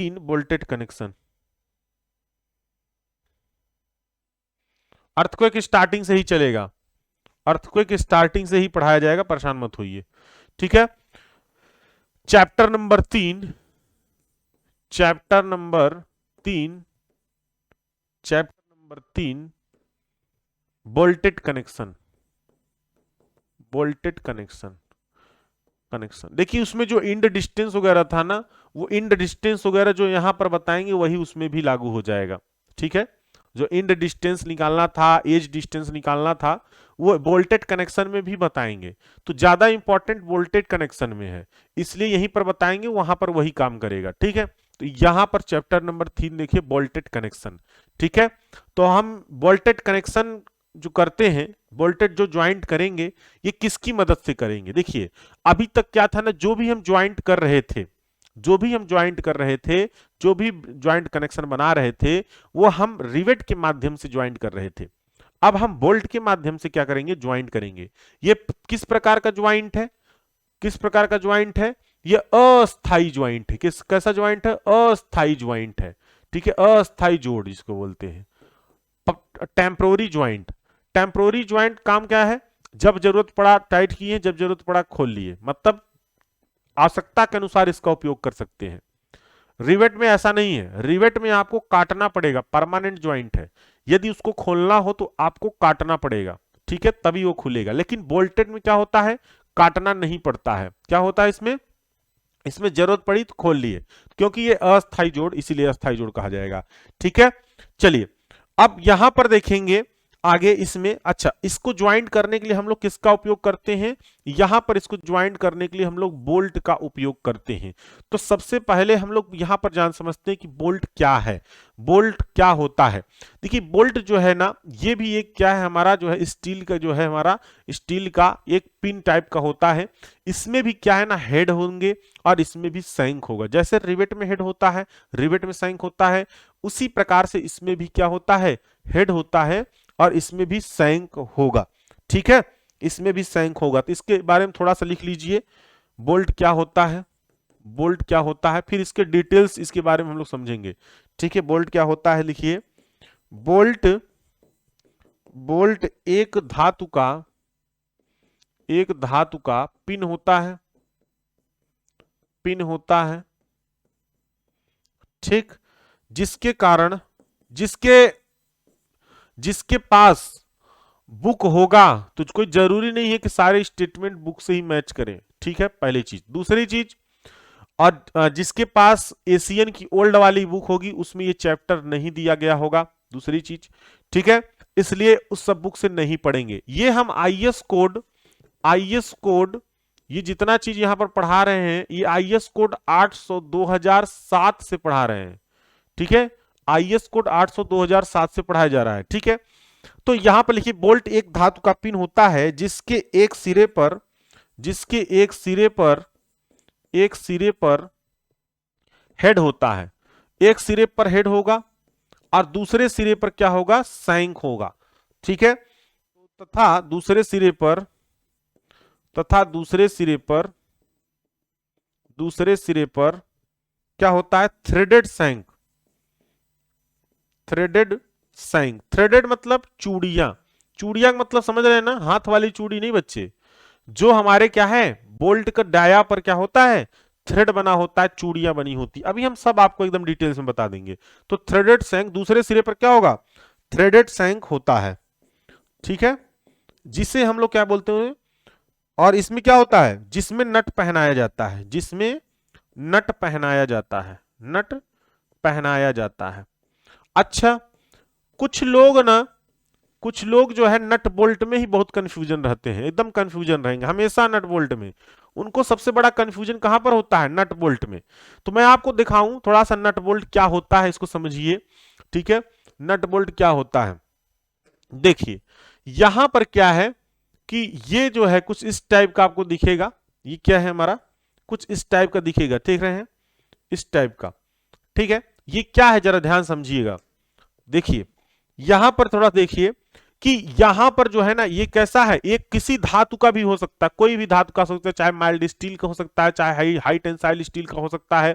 3 bolted connection. Earthquake starting से ही चलेगा, earthquake starting से ही पढ़ाया जाएगा, परेशान मत होइए। ठीक है, chapter number 3, chapter number 3, chapter number 3 bolted connection, bolted connection, connection. देखिए उसमें जो इंड डिस्टेंस वगैरह था ना, वो इंड डिस्टेंस वगैरह जो यहां पर बताएंगे वही उसमें भी लागू हो जाएगा। ठीक है, जो इंड डिस्टेंस निकालना था, एज डिस्टेंस निकालना था, वो बोल्टेड कनेक्शन में भी बताएंगे। तो ज्यादा इंपॉर्टेंट बोल्टेड कनेक्शन में है, इसलिए यहीं पर बताएंगे, वहां पर वही काम करेगा। ठीक है, तो यहां पर चैप्टर नंबर 3 देखिए बोल्टेड कनेक्शन। ठीक है, तो हम बोल्टेड कनेक्शन जो करते हैं, बोल्टेड जो ज्वाइंट करेंगे, ये किसकी मदद से करेंगे? देखिए अभी तक क्या था ना, जो भी हम ज्वाइंट कर रहे थे, जो भी हम ज्वाइंट कर रहे थे, जो भी ज्वाइंट कनेक्शन बना रहे थे, वो हम रिवेट के माध्यम से ज्वाइंट कर रहे थे। अब हम बोल्ट के माध्यम से क्या करेंगे? ज्वाइंट करेंगे। ये किस प्रकार का ज्वाइंट है? किस प्रकार का ज्वाइंट है? ये अस्थाई ज्वाइंट है। किस कैसा ज्वाइंट है? अस्थाई ज्वाइंट है। ठीक है, अस्थाई जोड़ जिसको बोलते हैं, टेम्पोररी ज्वाइंट। टेम्पोररी ज्वाइंट काम क्या है? जब जरूरत पड़ा टाइट किए, जब जरूरत पड़ा खोल लिए, मतलब आवश्यकता के अनुसार इसका उपयोग कर सकते हैं। रिवेट में ऐसा नहीं है, रिवेट में आपको काटना पड़ेगा, परमानेंट ज्वाइंट है, यदि उसको खोलना हो तो आपको काटना पड़ेगा। ठीक है, तभी वो खुलेगा। लेकिन बोल्टेड में क्या होता है? काटना नहीं पड़ता है। क्या होता है इसमें? इसमें जरूरत पड़ी तो खोल लिए, क्योंकि ये अस्थाई जोड़, इसीलिए अस्थाई जोड़ कहा जाएगा। ठीक है, चलिए अब यहां पर देखेंगे आगे इसमें। अच्छा, इसको ज्वाइंट करने के लिए हम लोग किसका उपयोग करते हैं? यहां पर इसको ज्वाइंट करने के लिए हम लोग बोल्ट का उपयोग करते हैं। तो सबसे पहले हम लोग यहां पर जान समझते हैं कि बोल्ट क्या है, बोल्ट क्या होता है। देखिए बोल्ट जो है ना, ये भी एक क्या है, हमारा जो है स्टील का, जो है हमारा स्टील का एक पिन टाइप का होता है। इसमें भी क्या है ना, हेड होंगे और इसमें भी सैंक होगा। जैसे रिवेट में हेड होता है, रिवेट में सैंक होता है, उसी प्रकार से इसमें भी क्या होता है? हेड होता है और इसमें भी सैंक होगा। ठीक है, इसमें भी सैंक होगा। तो इसके बारे में थोड़ा सा लिख लीजिए, बोल्ट क्या होता है, बोल्ट क्या होता है, फिर इसके डिटेल्स इसके बारे में हम लोग समझेंगे। ठीक है, बोल्ट क्या होता है, लिखिए। बोल्ट, बोल्ट एक धातु का, एक धातु का पिन होता है, पिन होता है। ठीक, जिसके कारण, जिसके जिसके पास बुक होगा, तो कोई जरूरी नहीं है कि सारे स्टेटमेंट बुक से ही मैच करें। ठीक है, पहली चीज। दूसरी चीज, और जिसके पास एशियन की ओल्ड वाली बुक होगी उसमें ये चैप्टर नहीं दिया गया होगा, दूसरी चीज। ठीक है, इसलिए उस सब बुक से नहीं पढ़ेंगे। ये हम आईएस कोड, आईएस कोड, ये जितना चीज यहां पर पढ़ा रहे हैं, ये आईएस कोड 800 2007 से पढ़ा रहे हैं। ठीक है, आईएस कोड 800 2007 से पढ़ाया जा रहा है। ठीक है, तो यहां पर लिखिए, बोल्ट एक धातु का पिन होता है जिसके एक सिरे पर, जिसके एक सिरे पर, एक सिरे पर हेड होता है। एक सिरे पर हेड होगा और दूसरे सिरे पर क्या होगा? सैंक होगा। ठीक है, तथा दूसरे सिरे पर, तथा दूसरे सिरे पर, दूसरे सिरे पर क्या होता है? Threaded shank, threaded shank. Threaded मतलब चूड़ियां, चूड़ियां मतलब समझ रहे हैं ना, हाथ वाली चूड़ी नहीं बच्चे, जो हमारे क्या है, बोल्ट का डाया पर क्या होता है? थ्रेड बना होता है, चूड़ियां बनी होती। अभी हम सब आपको एकदम डिटेल्स में बता देंगे। तो थ्रेडेड सैंक, दूसरे सिरे पर क्या होगा? थ्रेडेड सैंक होता है। ठीक है, जिसे हम लोग क्या बोलते हैं? और इसमें क्या होता है? जिसमें नट पहनाया जाता है, जिसमें नट पहनाया जाता है, नट पहनाया जाता है। अच्छा, कुछ लोग ना, कुछ लोग जो है नट बोल्ट में ही बहुत कंफ्यूजन रहते हैं, एकदम कंफ्यूजन रहेंगे हमेशा नट बोल्ट में। उनको सबसे बड़ा कंफ्यूजन कहां पर होता है? नट बोल्ट में। तो मैं आपको दिखाऊं थोड़ा सा नट बोल्ट क्या होता है, इसको समझिए। ठीक है, नट बोल्ट क्या होता है, देखिए यहां पर क्या है कि ये जो है कुछ इस टाइप का आपको दिखेगा। ये क्या है हमारा? कुछ इस टाइप का दिखेगा, देख रहे हैं? इस टाइप का। ठीक है, ये क्या है जरा ध्यान समझिएगा। देखिए यहां पर थोड़ा देखिए कि यहां पर जो है ना, ये कैसा है? एक किसी धातु का भी हो सकता है, कोई भी धातु का हो सकता है, चाहे माइल्ड स्टील का हो सकता है, चाहे हाई हाई टेंसाइल स्टील का हो सकता है।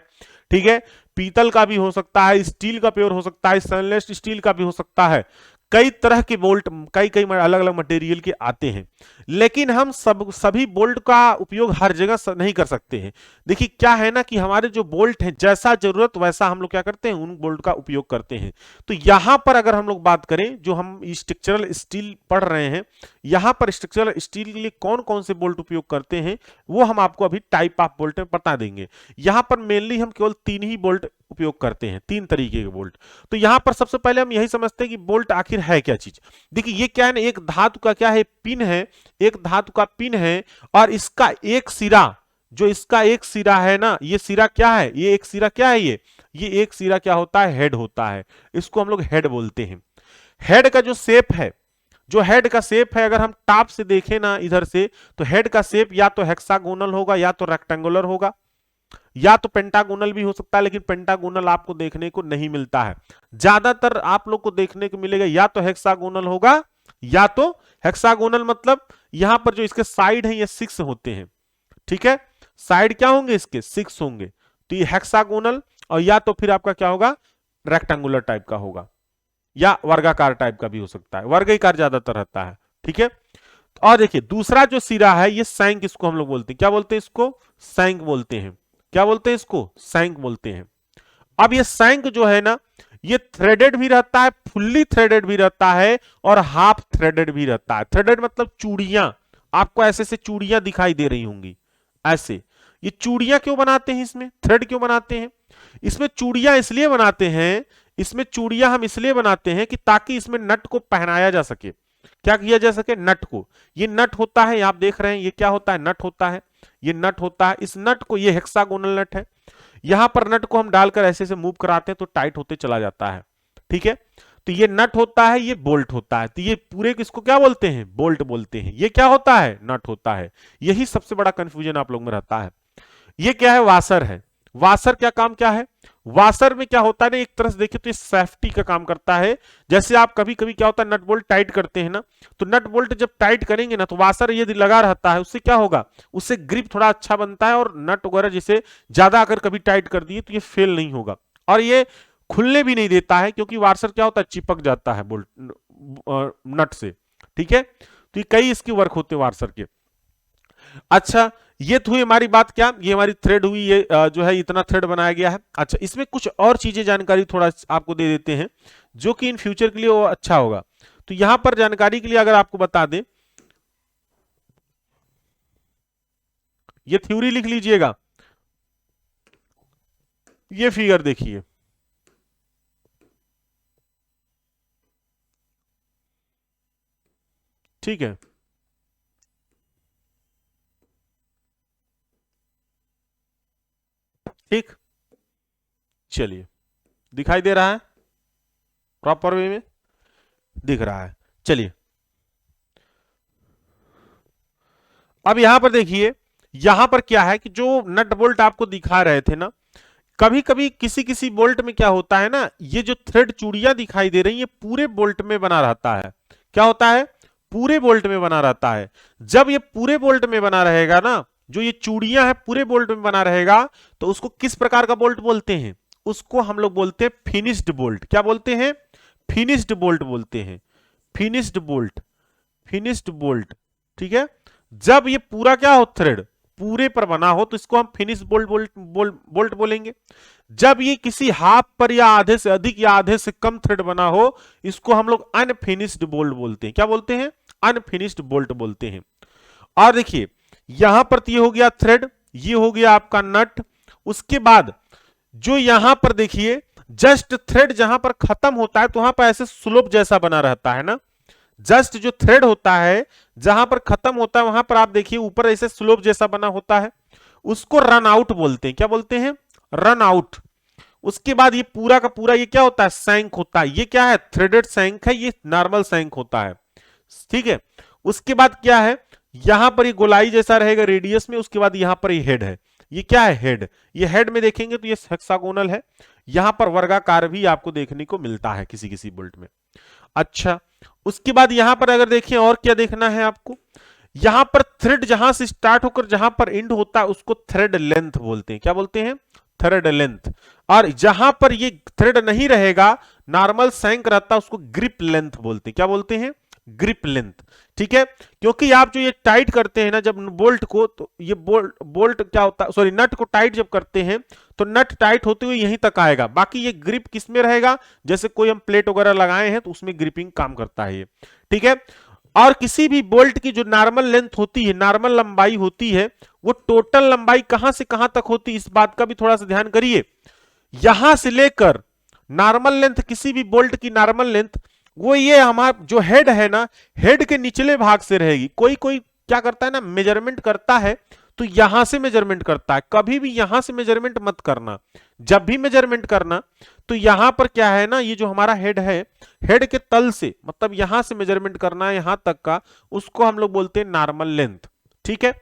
ठीक है, पीतल का भी हो सकता है, स्टील का प्योर हो सकता है, स्टेनलेस स्टील का भी हो सकता है। कई तरह के बोल्ट, कई कई अलग अलग मटेरियल के आते हैं, लेकिन हम सभी बोल्ट का उपयोग हर जगह नहीं कर सकते हैं। देखिए क्या है ना कि हमारे जो बोल्ट हैं, जैसा जरूरत वैसा हम लोग क्या करते हैं, उन बोल्ट का उपयोग करते हैं। तो यहां पर अगर हम लोग बात करें, जो हम स्ट्रक्चरल स्टील पढ़ रहे हैं, यहां पर स्ट्रक्चरल स्टील के लिए कौन कौन से बोल्ट उपयोग करते हैं, वो हम आपको अभी टाइप ऑफ बोल्ट में बता देंगे। यहां पर मेनली हम केवल 3 ही बोल्ट उपयोग करते हैं, 3 तरीके के बोल्ट। तो यहां पर सबसे पहले हम यही समझते हैं कि बोल्ट आखिर है क्या चीज। देखिए ये क्या है ना, एक धातु का क्या है, पिन है, एक धातु का पिन है, और इसका एक सिरा, जो इसका एक सिरा है ना, ये सिरा क्या है, ये एक सिरा क्या है, ये एक सिरा क्या होता है, हेड होता है। इसको हम लोग हेड बोलते हैं। हेड का जो शेप है, जो हेड का शेप है, अगर हम टॉप से देखें ना इधर से, तो हेड का शेप या तो हेक्सागोनल होगा, या तो रेक्टेंगुलर होगा, या तो पेंटागोनल भी हो सकता है, लेकिन पेंटागोनल आपको देखने को नहीं मिलता है। ज्यादातर आप लोग को देखने को मिलेगा या तो हेक्सागोनल होगा, या तो हेक्सागोनल मतलब यहां पर जो इसके साइड है ये 6 होते हैं। ठीक है, साइड क्या होंगे इसके, 6 होंगे। तो ये हेक्सागोनल, और या तो फिर आपका क्या होगा, रेक्टेंगुलर टाइप का होगा, या वर्गाकार टाइप का भी हो सकता है। वर्गाकार ज्यादातर रहता है। ठीक है, और देखिए दूसरा जो सिरा है, ये सैंक, इसको हम लोग बोलते हैं, क्या बोलते हैं इसको, सैंक बोलते हैं। क्या बोलते हैं इसको, सैंक बोलते हैं। अब ये सैंक जो है ना, ये थ्रेडेड भी रहता है, फुल्ली थ्रेडेड भी रहता है, और हाफ थ्रेडेड भी रहता है। थ्रेडेड मतलब चूड़ियां, आपको ऐसे से चूड़ियां दिखाई दे रही होंगी ऐसे। ये चूड़ियां क्यों बनाते हैं, इसमें थ्रेड क्यों बनाते हैं, इसमें चूड़ियां इसलिए बनाते हैं, इसमें चूड़ियां हम इसलिए बनाते हैं कि ताकि इसमें नट को पहनाया जा सके। क्या किया जा सके, नट को। ये नट होता है, आप देख रहे हैं ये क्या होता है, नट होता है, ये नट होता है। इस नट को, ये हेक्सागोनल नट है, यहां पर नट को हम डालकर ऐसे से मूव कराते हैं तो टाइट होते चला जाता है। ठीक है, तो ये नट होता है, ये बोल्ट होता है। तो ये पूरे किसको क्या बोलते हैं, बोल्ट बोलते हैं। ये क्या होता है, नट होता है। यही सबसे बड़ा कंफ्यूजन आप लोग में रहता है। ये क्या है, वाशर है। वाशर क्या काम क्या है, वाशर में क्या होता है ना, एक तरह से देखिए तो ये सेफ्टी का काम करता है। जैसे आप कभी कभी क्या होता है, नट बोल्ट टाइट करते हैं ना, तो नट बोल्ट जब टाइट करेंगे ना, तो वाशर यदि लगा रहता है, उससे क्या होगा, उससे ग्रिप थोड़ा अच्छा बनता है, और नट वगैरह जैसे ज्यादा अगर कभी टाइट कर दिए तो ये फेल नहीं होगा, और ये खुलने भी नहीं देता है, क्योंकि वाशर क्या होता है, चिपक जाता है बोल्ट नट से। ठीक है, तो ये कई इसके वर्क होते हैं वाशर के। अच्छा, ये तो हुई हमारी बात, क्या ये हमारी थ्रेड हुई, ये जो है इतना थ्रेड बनाया गया है। अच्छा, इसमें कुछ और चीजें जानकारी थोड़ा आपको दे देते हैं, जो कि इन फ्यूचर के लिए वो अच्छा होगा। तो यहां पर जानकारी के लिए अगर आपको बता दें, ये थ्योरी लिख लीजिएगा। ये फिगर देखिए, ठीक है, ठीक, चलिए, दिखाई दे रहा है प्रॉपर वे में, दिख रहा है। चलिए, अब यहां पर देखिए, यहां पर क्या है कि जो नट बोल्ट आपको दिखा रहे थे ना, कभी कभी किसी किसी बोल्ट में क्या होता है ना, ये जो थ्रेड चूड़ियां दिखाई दे रही है पूरे बोल्ट में बना रहता है। क्या होता है, पूरे बोल्ट में बना रहता है। जब ये पूरे बोल्ट में बना रहेगा ना, जो ये चूड़ियां है पूरे बोल्ट में बना रहेगा, तो उसको किस प्रकार का बोल्ट बोलते हैं, उसको हम लोग बोलते हैं फिनिश्ड बोल्ट। क्या बोलते हैं, फिनिश्ड बोल्ट बोलते हैं, फिनिश्ड बोल्ट, फिनिश्ड बोल्ट। ठीक है, जब ये पूरा क्या हो, थ्रेड पूरे पर बना हो, तो इसको हम फिनिश बोल्ट बोलेंगे। जब ये किसी हाफ पर या आधे से अधिक या आधे से कम थ्रेड बना हो, इसको हम लोग अनफिनिश्ड बोल्ट बोलते हैं। क्या बोलते हैं, अनफिनिश्ड बोल्ट बोलते हैं। और देखिए यहां पर तो ये हो गया थ्रेड, ये हो गया आपका नट। उसके बाद जो यहां पर देखिए, जस्ट थ्रेड जहां पर खत्म होता है, तो वहां पर ऐसे स्लोप जैसा बना रहता है ना, जस्ट जो थ्रेड होता है जहां पर खत्म होता है, वहां पर आप देखिए ऊपर ऐसे स्लोप जैसा बना होता है, उसको रन आउट बोलते हैं। क्या बोलते हैं, रन आउट। उसके बाद ये पूरा का पूरा ये क्या होता है, सैंक होता है। ये क्या है, थ्रेडेड सैंक है, ये नॉर्मल सैंक होता है। ठीक है, उसके बाद क्या है, यहां पर ये गोलाई जैसा रहेगा रेडियस में। उसके बाद यहां पर ये हेड है, ये क्या है, हेड। ये हेड में देखेंगे तो ये हेक्सागोनल है। यहां पर वर्गाकार भी आपको देखने को मिलता है किसी किसी बोल्ट में। अच्छा, उसके बाद यहां पर अगर देखें और क्या देखना है आपको, यहां पर थ्रेड जहां से स्टार्ट होकर जहां पर एंड होता है, उसको थ्रेड लेंथ बोलते हैं। क्या बोलते हैं, थ्रेड लेंथ। और जहां पर ये थ्रेड नहीं रहेगा, नॉर्मल सैंक रहता है, उसको ग्रिप लेंथ बोलते हैं। क्या बोलते हैं? Grip length. ठीक है, क्योंकि आप जो ये टाइट करते हैं ना जब बोल्ट को, तो ये बोल्ट क्या होता है, सॉरी नट को टाइट जब करते हैं तो नट टाइट होते हुए यहीं तक आएगा, बाकी ये ग्रिप किस में रहेगा, जैसे कोई हम प्लेट वगैरह लगाए हैं तो उसमें ग्रिपिंग काम करता है ये। ठीक है, और किसी भी बोल्ट की जो नॉर्मल लेंथ होती है, नॉर्मल लंबाई होती है, वो टोटल लंबाई कहां से कहां तक होती है, इस बात का भी थोड़ा सा ध्यान करिए। यहां से लेकर नॉर्मल लेंथ, किसी भी बोल्ट की नॉर्मल लेंथ, वो ये हमारा जो हेड है ना, हेड के निचले भाग से रहेगी। कोई कोई क्या करता है ना, मेजरमेंट करता है तो यहां से मेजरमेंट करता है, कभी भी यहां से मेजरमेंट मत करना। जब भी मेजरमेंट करना तो यहां पर क्या है ना, ये जो हमारा हेड है, हेड के तल से, मतलब यहां से मेजरमेंट करना है यहां तक का, उसको हम लोग बोलते हैं नॉर्मल लेंथ। ठीक है,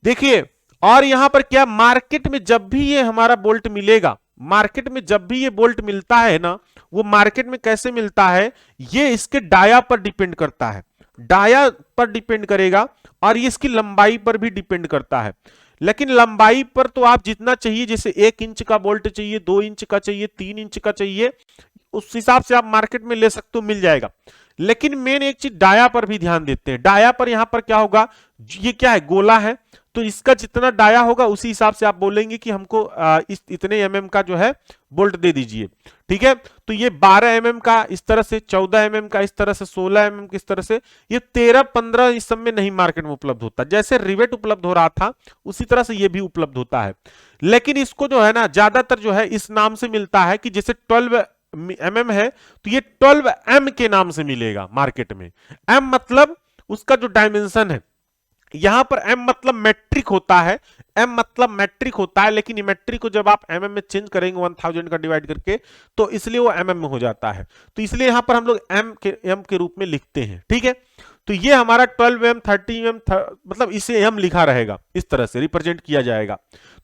देखिए, और यहां पर क्या, मार्केट में जब भी ये हमारा बोल्ट मिलेगा, मार्केट में जब भी ये बोल्ट मिलता है ना, वो मार्केट में कैसे मिलता है, ये इसके डाया पर डिपेंड करता है, डाया पर डिपेंड करेगा, और ये इसकी लंबाई पर भी डिपेंड करता है। लेकिन लंबाई पर तो आप जितना चाहिए, जैसे 1 इंच का बोल्ट चाहिए, 2 इंच का चाहिए, 3 इंच का चाहिए, उस हिसाब से आप मार्केट में ले सकते हो, मिल जाएगा। लेकिन मेन एक चीज डाया पर भी ध्यान देते हैं। डाया पर यहां पर क्या होगा, ये क्या है, गोला है, तो इसका जितना डाया होगा उसी हिसाब से आप बोलेंगे कि हमको इस इतने एमएम का जो है बोल्ट दे दीजिए। ठीक है, तो ये 12 एमएम का इस तरह से, 14 एमएम का इस तरह से, 16 एमएम इस तरह से, ये 13-15 इस सब में नहीं मार्केट में उपलब्ध होता। जैसे रिवेट उपलब्ध हो रहा था उसी तरह से ये भी उपलब्ध होता है। लेकिन इसको जो है ना, ज्यादातर जो है इस नाम से मिलता है कि जैसे 12 एमएम है तो ये 12 एम के नाम से मिलेगा मार्केट में। एम मतलब उसका जो डायमेंशन है, यहां पर एम मतलब मैट्रिक होता है, एम मतलब मैट्रिक होता है, लेकिन ये मैट्रिक को जब आप एमएम में चेंज करेंगे 1000 का डिवाइड करके, तो इसलिए वो एमएम में हो जाता है। तो इसलिए यहां पर हम लोग एम के रूप में लिखते हैं। ठीक है, तो ये हमारा 12 एम, 30 एम, मतलब इसे एम लिखा रहेगा, इस तरह से रिप्रेजेंट किया जाएगा।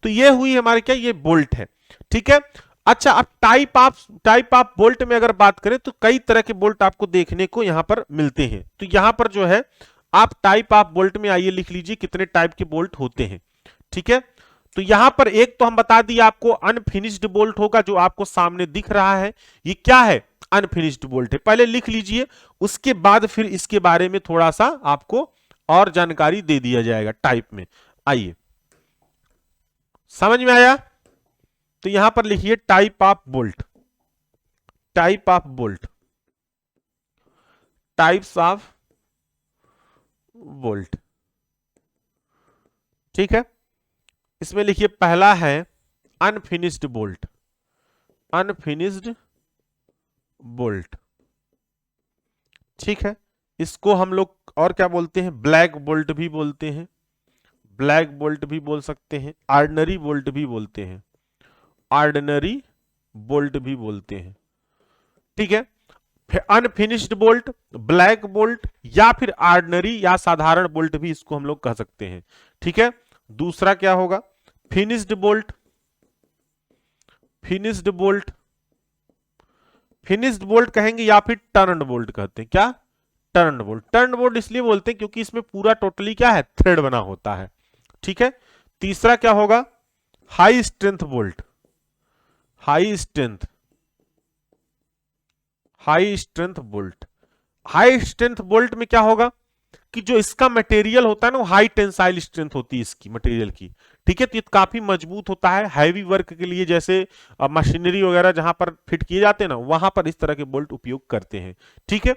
तो ये हुई हमारे क्या, ये बोल्ट है। ठीक है, अच्छा, अब टाइप ऑफ बोल्ट में अगर बात करें तो कई तरह के बोल्ट आपको देखने को यहां पर मिलते हैं। तो यहां पर जो है आप टाइप ऑफ बोल्ट में आइए लिख लीजिए कितने टाइप के बोल्ट होते हैं। ठीक है, तो यहां पर एक तो हम बता दिए आपको, अनफिनिश्ड बोल्ट होगा जो आपको सामने दिख रहा है, ये क्या है, अनफिनिश्ड बोल्ट है, पहले लिख लीजिए, उसके बाद फिर इसके बारे में थोड़ा सा आपको और जानकारी दे दिया जाएगा टाइप में। आइए, समझ में आया? तो यहां पर लिखिए type of bolt, type of bolt, types of bolt. ठीक है, इसमें लिखिए पहला है अनफिनिश्ड बोल्ट, अनफिनिश्ड बोल्ट। ठीक है, इसको हम लोग और क्या बोलते हैं, ब्लैक बोल्ट भी बोलते हैं, ब्लैक बोल्ट भी बोल सकते हैं, ऑर्डिनरी बोल्ट भी बोलते हैं, ऑर्डिनरी बोल्ट भी बोलते हैं। ठीक है, अनफिनिश्ड बोल्ट, ब्लैक बोल्ट, या फिर ऑर्डिनरी या साधारण बोल्ट भी इसको हम लोग कह सकते हैं। ठीक है, दूसरा क्या होगा, finished bolt, finished bolt, finished bolt कहेंगे या फिर टर्न्ड बोल्ट कहते हैं। क्या, टर्न्ड बोल्ट। टर्न्ड बोल्ट इसलिए बोलते हैं क्योंकि इसमें पूरा टोटली क्या है, थ्रेड बना होता है। ठीक है, तीसरा क्या होगा, high strength bolt, high strength, high strength bolt. High strength bolt में क्या होगा कि जो इसका मटेरियल होता है ना, वो हाई टेंसाइल स्ट्रेंथ होती है इसकी मटेरियल की। ठीक है, तो ये काफी मजबूत होता है हैवी वर्क के लिए, जैसे मशीनरी वगैरह जहां पर फिट किए जाते हैं ना, वहां पर इस तरह के बोल्ट उपयोग करते हैं। ठीक है,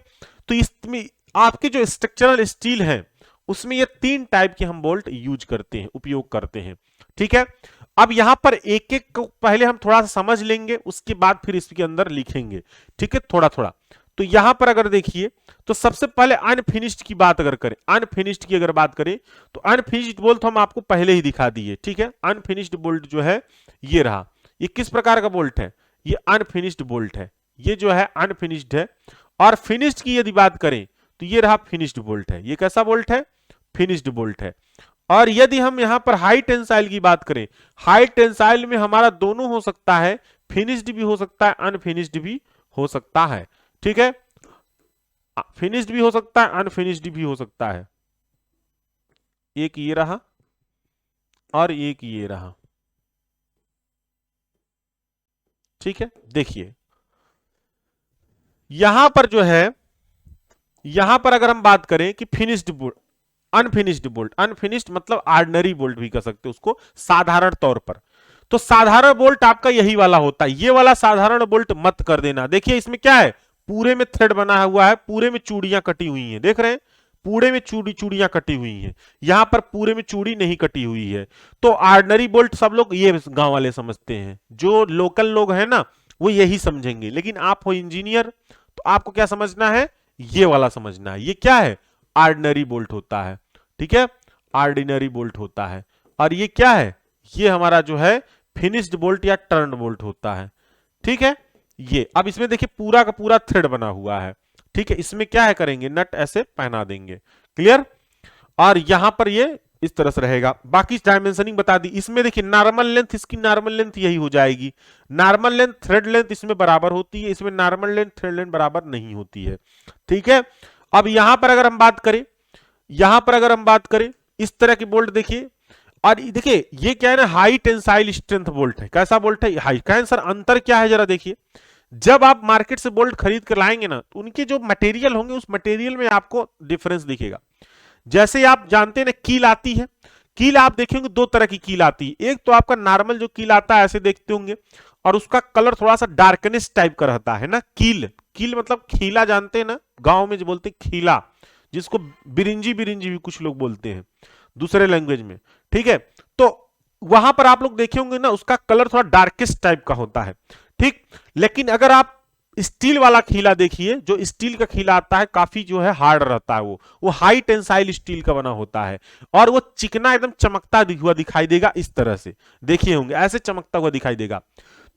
तो इसमें आपके जो स्ट्रक्चरल स्टील है उसमें ये 3 टाइप के हम बोल्ट यूज करते हैं, उपयोग करते हैं। ठीक है, अब यहां पर एक एक को पहले हम थोड़ा सा समझ लेंगे, उसके बाद फिर इसके अंदर लिखेंगे। ठीक है, थोड़ा थोड़ा। तो यहां पर अगर देखिए, तो सबसे पहले अनफिनिश्ड की बात अगर करें, अनफिनिश्ड की अगर बात करें, तो अनफिनिश्ड बोल्ट हम आपको पहले ही दिखा दिए। ठीक है, अनफिनिश्ड बोल्ट जो है ये रहा, ये किस प्रकार का बोल्ट है, ये अनफिनिश्ड बोल्ट है, ये जो है अनफिनिश्ड है। और फिनिश्ड की यदि बात करें तो ये रहा फिनिश्ड बोल्ट है। ये कैसा बोल्ट है, फिनिश्ड बोल्ट है। और यदि हम यहां पर हाई टेंसाइल की बात करें, हाई टेंसाइल में हमारा दोनों हो सकता है, फिनिश्ड भी हो सकता है, अनफिनिश्ड भी हो सकता है। ठीक है, फिनिश्ड भी हो सकता है, अनफिनिश्ड भी हो सकता है। एक ये रहा और एक ये रहा। ठीक है, देखिए यहां पर जो है, यहां पर अगर हम बात करें कि finished bolt, unfinished bolt, unfinished मतलब ऑर्डिनरी बोल्ट भी कह सकते हो उसको साधारण तौर पर, तो साधारण बोल्ट आपका यही वाला होता है, ये वाला साधारण बोल्ट मत कर देना। देखिए इसमें क्या है, पूरे में थ्रेड बना हुआ है, पूरे में चूड़ियां कटी हुई हैं, देख रहे हैं, पूरे में चूड़ियां कटी हुई हैं, यहां पर पूरे में चूड़ी नहीं कटी हुई है। तो ऑर्डिनरी बोल्ट सब लोग ये गांव वाले समझते हैं, जो लोकल लोग हैं ना वो यही समझेंगे, लेकिन आप हो इंजीनियर तो आपको क्या समझना है, ये वाला समझना है। ये क्या है, ऑर्डिनरी बोल्ट होता है, ठीक है, ऑर्डिनरी बोल्ट होता है। और ये क्या है, ये हमारा जो है फिनिश्ड बोल्ट या टर्न बोल्ट होता है, ठीक है। ये अब इसमें देखिए पूरा का पूरा थ्रेड बना हुआ है, ठीक है, इसमें क्या है करेंगे, नट ऐसे पहना देंगे, क्लियर। और यहां पर ये इस तरह से रहेगा, बाकी डायमेंशनिंग बता दी। इसमें देखिए नॉर्मल लेंथ, इसकी नॉर्मल लेंथ यही हो जाएगी, नॉर्मल लेंथ थ्रेड लेंथ इसमें बराबर होती है, इसमें नॉर्मल लेंथ थ्रेड लेंथ बराबर नहीं होती है, ठीक है। अब यहां पर अगर हम बात करें, यहां पर अगर हम बात करें इस तरह की बोल्ट देखिए, और देखिए ये क्या है ना, हाई टेंसाइल स्ट्रेंथ बोल्ट है। कैसा बोल्ट है, हाई। कहें सर अंतर क्या है, जरा देखिए, जब आप मार्केट से बोल्ट खरीद कर लाएंगे ना तो उनके जो मटेरियल होंगे उस मटेरियल में आपको डिफरेंस दिखेगा। जैसे आप जानते हैं ना कील आती है, कील आप देखेंगे दो तरह की कील आती है, एक तो आपका नॉर्मल जो कील आता है ऐसे देखते होंगे, और उसका कलर थोड़ा सा डार्कनेस टाइप का रहता है ना, कील, कील मतलब खीला, जानते हैं ना, गांव में जो बोलते हैं खीला, जिसको बिरिंजी बिरिंजी भी कुछ लोग बोलते हैं दूसरे लैंग्वेज में, ठीक है। तो वहां पर आप लोग देखे होंगे ना उसका कलर थोड़ा डार्केस्ट टाइप का होता है, ठीक। लेकिन अगर आप स्टील वाला खीला देखिए, जो स्टील का खीला आता है काफी जो है हार्ड रहता है, वो हाई टेंसाइल स्टील का बना होता है, और वो चिकना एकदम चमकता हुआ दिखाई देगा, इस तरह से देखिए होंगे ऐसे चमकता हुआ दिखाई देगा।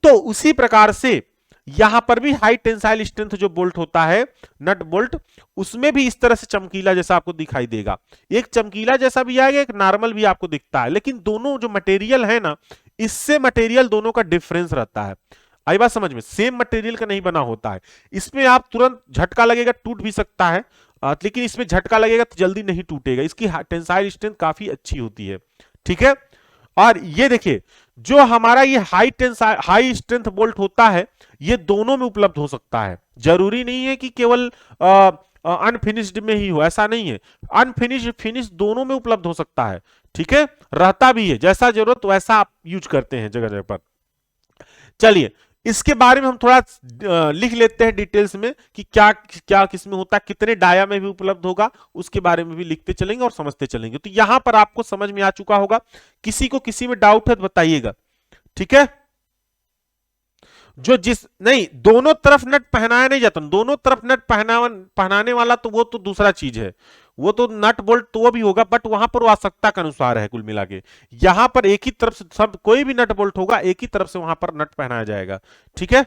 तो उसी प्रकार से यहां पर भी हाई टेंसाइल स्ट्रेंथ जो बोल्ट होता है, नट बोल्ट, उसमें भी इस तरह से चमकीला जैसा आपको दिखाई देगा, एक चमकीला जैसा भी आएगा, एक नॉर्मल भी आपको दिखता है, लेकिन दोनों जो मटेरियल है ना, इससे मटेरियल दोनों का डिफरेंस रहता है। आई बात समझ में, सेम मटेरियल का नहीं बना होता है। इसमें आप तुरंत झटका लगेगा टूट भी सकता है, लेकिन इसमें झटका लगेगा तो जल्दी नहीं टूटेगा, इसकी टेंसाइल स्ट्रेंथ काफी अच्छी होती है, ठीक है। और ये देखिए जो हमारा ये हाई स्ट्रेंथ बोल्ट होता है, ये दोनों में उपलब्ध हो सकता है, जरूरी नहीं है कि केवल अनफिनिश्ड में ही हो, ऐसा नहीं है, अनफिनिश्ड फिनिश दोनों में उपलब्ध हो सकता है, ठीक है, रहता भी है, जैसा जरूरत वैसा आप यूज करते हैं जगह जगह पर। चलिए इसके बारे में हम थोड़ा लिख लेते हैं डिटेल्स में कि क्या क्या किसमें होता है, कितने डाया में भी उपलब्ध होगा, उसके बारे में भी लिखते चलेंगे और समझते चलेंगे। तो यहां पर आपको समझ में आ चुका होगा, किसी को किसी में डाउट है तो बताइएगा, ठीक है। जो जिस नहीं, दोनों तरफ नट पहनाया नहीं जाता, दोनों तरफ नट पहनाने वाला तो वो तो दूसरा चीज है, वो तो नट बोल्ट तो वो भी होगा, बट वहां पर वो आवश्यकता के अनुसार है कुल मिला के। यहां पर एक ही तरफ से सब, कोई भी नट बोल्ट होगा एक ही तरफ से वहां पर नट पहनाया जाएगा, ठीक है।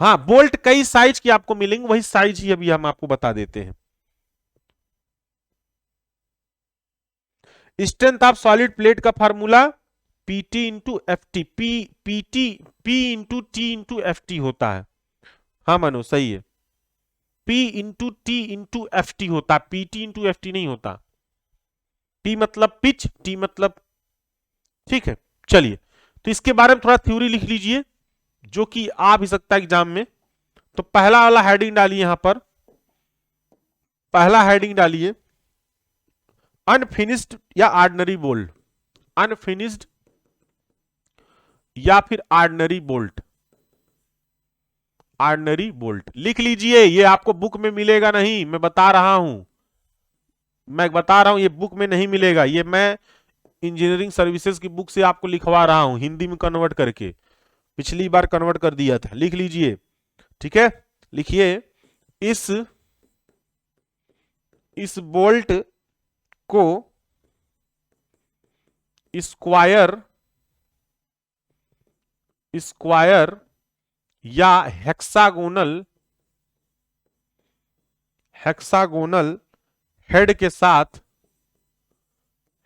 हाँ बोल्ट कई साइज की आपको मिलेंगे, वही साइज ही अभी हम आपको बता देते हैं। स्ट्रेंथ ऑफ सॉलिड प्लेट का formula PT into F T, P into T into F T होता है। हाँ मानो सही है, P into T into F T होता है, पीटी इंटू एफ टी नहीं होता। पी मतलब पिच, टी मतलब, ठीक है। चलिए तो इसके बारे में थोड़ा थ्योरी लिख लीजिए, जो कि आ भी सकता है एग्जाम में। तो पहला वाला हेडिंग डालिए यहां पर, पहला हेडिंग डालिए अनफिनिश्ड या ऑर्डिनरी बोल्ट, अनफिनिश्ड या फिर ऑर्डिनरी बोल्ट, ऑर्डिनरी बोल्ट लिख लीजिए। ये आपको बुक में मिलेगा नहीं, मैं बता रहा हूं, मैं बता रहा हूं ये बुक में नहीं मिलेगा, ये मैं इंजीनियरिंग सर्विसेज की बुक से आपको लिखवा रहा हूं हिंदी में कन्वर्ट करके, पिछली बार कन्वर्ट कर दिया था। लिख लीजिए, ठीक है, लिखिए इस बोल्ट को स्क्वायर, स्क्वायर या हेक्सागोनल, हेक्सागोनल हेड के साथ,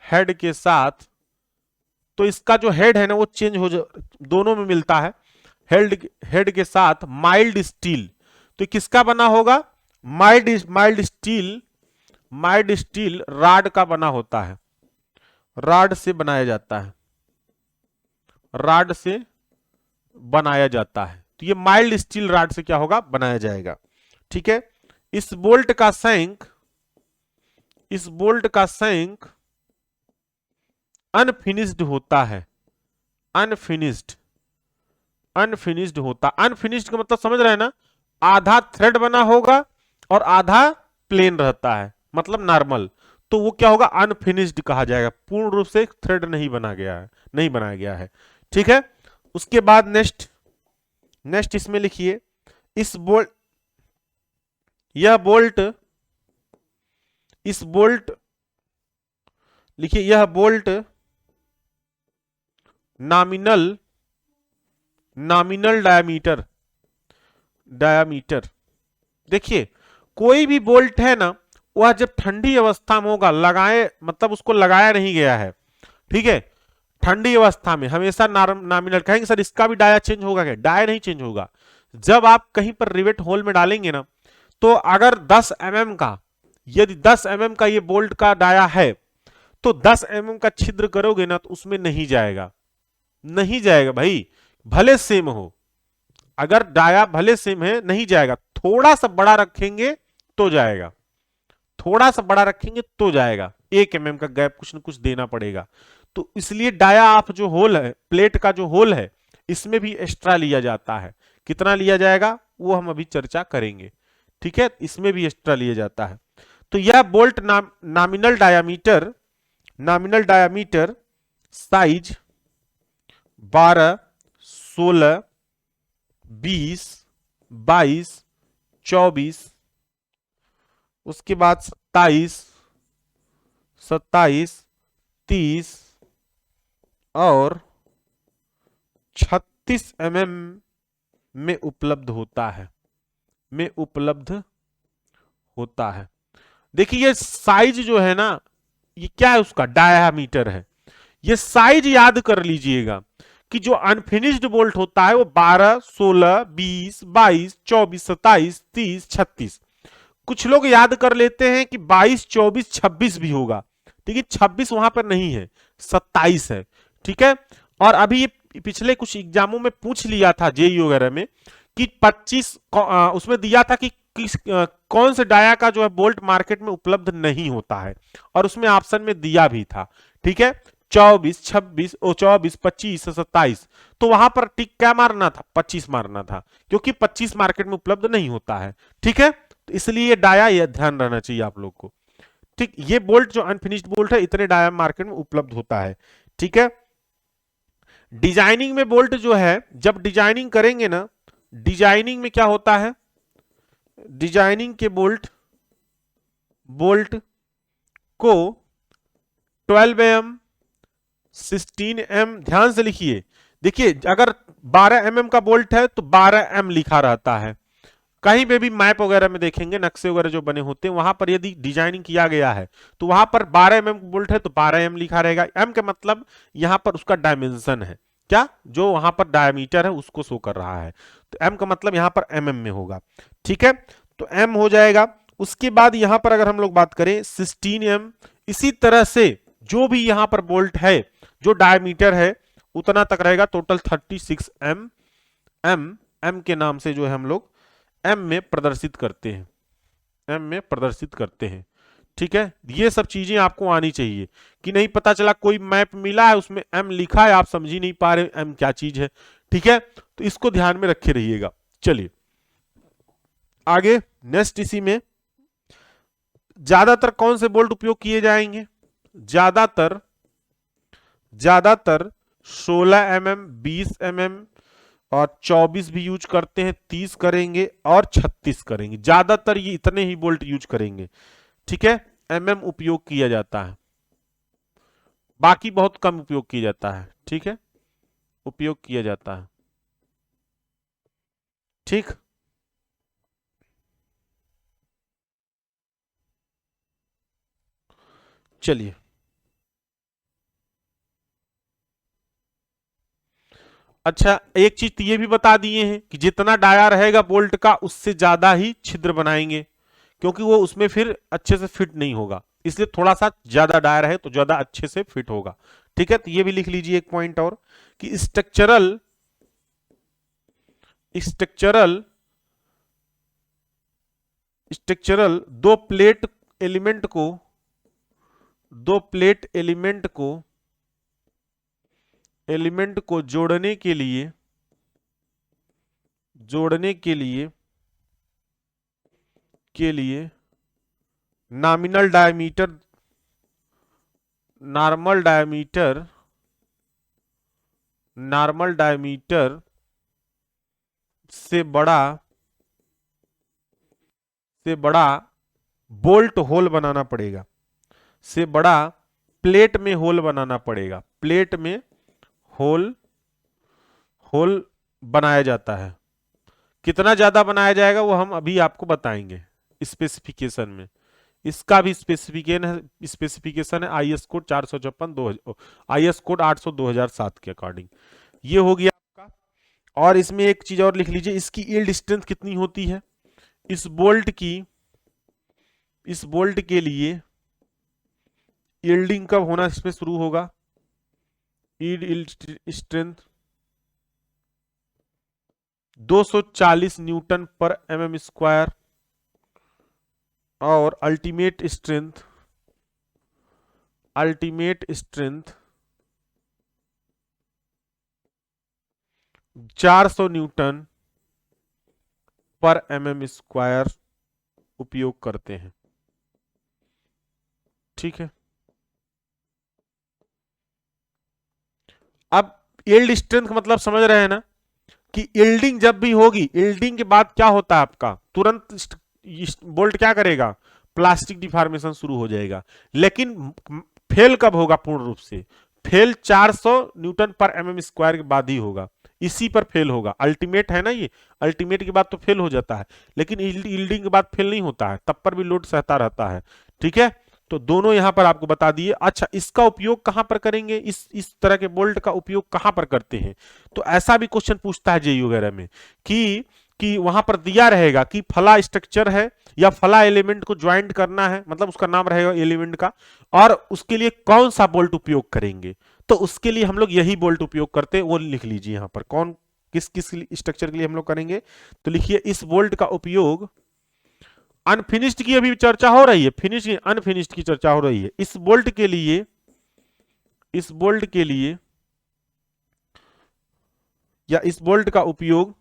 हेड के साथ, तो इसका जो हेड है ना वो चेंज हो दोनों में मिलता है, हेड के साथ माइल्ड स्टील, तो किसका बना होगा, mild steel, mild steel rod का बना होता है, रॉड से बनाया जाता है, रॉड से बनाया जाता है। तो ये माइल्ड स्टील रॉड से क्या होगा, बनाया जाएगा। ठीक है, इस बोल्ट का सैंक, इस बोल्ट का सैंक अनफिनिश्ड होता है, अनफिनिश्ड, अनफिनिश्ड होता, अनफिनिश्ड का मतलब समझ रहे हैं ना, आधा थ्रेड बना होगा और आधा प्लेन रहता है, मतलब नॉर्मल, तो वो क्या होगा, अनफिनिश्ड कहा जाएगा, पूर्ण रूप से थ्रेड नहीं बना गया है, नहीं बनाया गया है। ठीक है, उसके बाद नेक्स्ट, नेक्स्ट इसमें लिखिए, इस बोल्ट, यह बोल्ट, इस बोल्ट, लिखिए यह bolt nominal, nominal diameter, diameter, देखिए कोई भी बोल्ट है ना, वह जब ठंडी अवस्था में होगा, लगाए मतलब उसको लगाया नहीं गया है, ठीक है, ठंडी अवस्था में हमेशा नॉमिनल कहेंगे। सर इसका भी डाया चेंज होगा क्या, डाया नहीं चेंज होगा। जब आप कहीं पर रिवेट होल में डालेंगे ना, तो अगर 10 mm का, यदि 10 mm का ये बोल्ट का डाया है, तो 10 mm का छिद्र करोगे ना, तो उसमें नहीं जाएगा, नहीं जाएगा भाई, भले सेम हो, अगर डाया भले सेम है नहीं जाएगा, थोड़ा सा बड़ा रखेंगे तो जाएगा, थोड़ा सा बड़ा रखेंगे तो जाएगा, 1 mm का गैप कुछ न कुछ देना पड़ेगा। तो इसलिए डाया आप जो होल है, प्लेट का जो होल है, इसमें भी एक्स्ट्रा लिया जाता है। कितना लिया जाएगा वो हम अभी चर्चा करेंगे। ठीक है, इसमें भी एक्स्ट्रा लिया जाता है। तो यह bolt nominal diameter, nominal diameter size 12, 16, 20, 22, 24, उसके बाद 27, 27, 30 और 36 mm में उपलब्ध होता है, में उपलब्ध होता है। देखिए ये साइज जो है ना, ये क्या है, उसका डायामीटर है। ये साइज याद कर लीजिएगा कि जो अनफिनिश्ड बोल्ट होता है वो 12, 16, 20, 22, 24, 27, 30, 36, कुछ लोग याद कर लेते हैं कि 22, 24, 26 भी होगा, ठीक है, 26 वहां पर नहीं है, 27 है। ठीक है, और अभी ये पिछले कुछ एग्जामों में पूछ लिया था जेई वगैरह में कि 25 उसमें दिया था कि किस कौन से डाया का जो है बोल्ट मार्केट में उपलब्ध नहीं होता है, और उसमें ऑप्शन में दिया भी था। ठीक है, 24, 26, 24, 25, 27, तो वहां पर टिक क्या मारना था, 25 मारना था, क्योंकि 25 मार्केट में उपलब्ध नहीं होता है। ठीक है, तो इसलिए डाया ये ध्यान रहना चाहिए आप लोग को। ठीक, ये बोल्ट जो अनफिनिश्ड बोल्ट है, इतने डाया मार्केट में उपलब्ध होता है। ठीक है, डिजाइनिंग में बोल्ट जो है, जब डिजाइनिंग करेंगे ना, डिजाइनिंग में क्या होता है, डिजाइनिंग के बोल्ट, बोल्ट को 12 mm, 16 mm, ध्यान से लिखिए, देखिए अगर 12 mm का बोल्ट है तो 12 m लिखा रहता है। कहीं पे भी मैप वगैरह में देखेंगे, नक्शे वगैरह जो बने होते हैं, वहां पर यदि डिजाइनिंग किया गया है तो वहां पर 12 mm बोल्ट है तो 12 m लिखा रहेगा। m का मतलब यहां पर उसका डायमेंशन है, क्या जो वहां पर डायमीटर है उसको शो कर रहा है, तो m का मतलब यहां पर mm में होगा। ठीक है, तो m हो जाएगा। उसके बाद यहां पर अगर हम लोग बात करें 16 m, इसी तरह से जो भी यहां पर बोल्ट है जो डायमीटर है उतना तक रहेगा, टोटल 36 m, m के नाम से जो है हम लोग m में प्रदर्शित करते हैं, m में प्रदर्शित करते हैं। ठीक है, ये सब चीजें आपको आनी चाहिए कि नहीं पता चला कोई मैप मिला है उसमें m लिखा है, आप समझ ही नहीं पा रहे m क्या चीज है। ठीक है, तो इसको ध्यान में रखे रहिएगा। चलिए आगे नेक्स्ट, इसी में ज्यादातर कौन से बोल्ट उपयोग किए जाएंगे, ज्यादातर, ज्यादातर 16 mm, 20 mm और 24 भी यूज करते हैं, 30 करेंगे और 36 करेंगे, ज्यादातर ये इतने ही बोल्ट यूज करेंगे। ठीक है, mm उपयोग किया जाता है, बाकी बहुत कम उपयोग किया जाता है। ठीक है, उपयोग किया जाता है। ठीक, चलिए अच्छा, एक चीज तो ये भी बता दिए हैं कि जितना डाया रहेगा बोल्ट का उससे ज्यादा ही छिद्र बनाएंगे, क्योंकि वो उसमें फिर अच्छे से फिट नहीं होगा, इसलिए थोड़ा सा ज्यादा डाया रहे तो ज्यादा अच्छे से फिट होगा। ठीक है, तो ये भी लिख लीजिए एक पॉइंट और कि स्ट्रक्चरल, स्ट्रक्चरल स्ट्रक्चरल एलिमेंट को दो प्लेट एलिमेंट को जोड़ने के लिए नॉमिनल डायमीटर नॉर्मल डायमीटर से बड़ा बोल्ट होल बनाना पड़ेगा, से बड़ा प्लेट में होल बनाना पड़ेगा, प्लेट में होल होल बनाया जाता है। कितना ज्यादा बनाया जाएगा वो हम अभी आपको बताएंगे स्पेसिफिकेशन में। इसका भी स्पेसिफिकेशन है आई एस कोड 456 दो आई एस कोड 800 2007 के अकॉर्डिंग। ये हो गया आपका। और इसमें एक चीज और लिख लीजिए, इसकी यील्ड स्ट्रेंथ कितनी होती है। इस बोल्ट की इस बोल्ट के लिए यील्डिंग कब होना इसमें शुरू होगा, यील्ड स्ट्रेंथ 240 न्यूटन पर एमएम स्क्वायर और अल्टीमेट स्ट्रेंथ 400 न्यूटन पर एमएम स्क्वायर उपयोग करते हैं। ठीक है, अब यील्ड स्ट्रेंथ मतलब समझ रहे हैं ना कि यील्डिंग जब भी होगी, यील्डिंग के बाद क्या होता है आपका, तुरंत बोल्ट क्या करेगा, प्लास्टिक डिफॉर्मेशन शुरू हो जाएगा। लेकिन फेल कब होगा पूर्ण रूप से, फेल 400 न्यूटन पर एमएम स्क्वायर के बाद ही होगा, इसी पर फेल होगा। अल्टीमेट है ना ये, अल्टीमेट के बाद तो फेल हो जाता है, लेकिन यील्डिंग के बाद फेल नहीं होता है, तब पर भी लोड सहता रहता है। ठीक है, तो दोनों यहां पर आपको बता दिए। अच्छा, इसका उपयोग कहां पर करेंगे, इस तरह के बोल्ट का उपयोग कहां पर करते हैं, तो ऐसा भी क्वेश्चन पूछता है जेई वगैरह में कि वहां पर दिया रहेगा कि फला स्ट्रक्चर है या फला एलिमेंट को ज्वाइंट करना है, मतलब उसका नाम रहेगा एलिमेंट का, और उसके लिए कौन सा बोल्ट उपयोग करेंगे, तो उसके लिए हम लोग यही बोल्ट उपयोग करते हैं, वो लिख लीजिए यहां पर कौन किस किस स्ट्रक्चर के लिए हम लोग करेंगे। तो लिखिए इस बोल्ट का उपयोग, अनफिनिश्ड की अभी चर्चा हो रही है, फिनिश अनफिनिश्ड की चर्चा हो रही है। इस बोल्ट के लिए या इस बोल्ट का उपयोग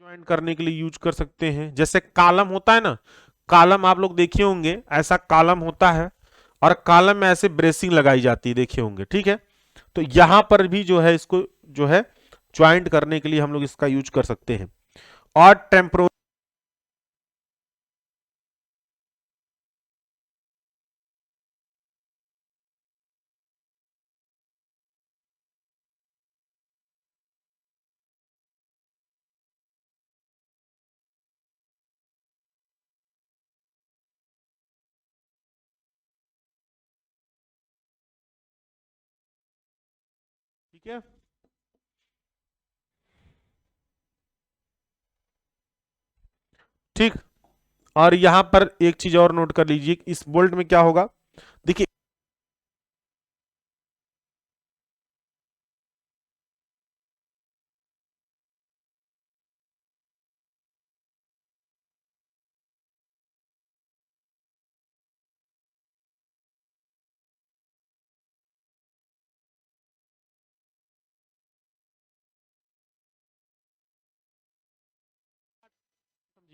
ज्वाइन करने के लिए यूज कर सकते हैं। जैसे कॉलम होता है ना, कॉलम आप लोग देखे होंगे, ऐसा कॉलम होता है और कॉलम में ऐसे ब्रेसिंग लगाई जाती है, देखे होंगे। ठीक है, तो यहां पर भी जो है इसको जो है ज्वाइंट करने के लिए हम लोग इसका यूज कर सकते हैं। और टेम्प्रो ठीक है, ठीक। और यहां पर एक चीज और नोट कर लीजिए, इस बोल्ट में क्या होगा, देखिए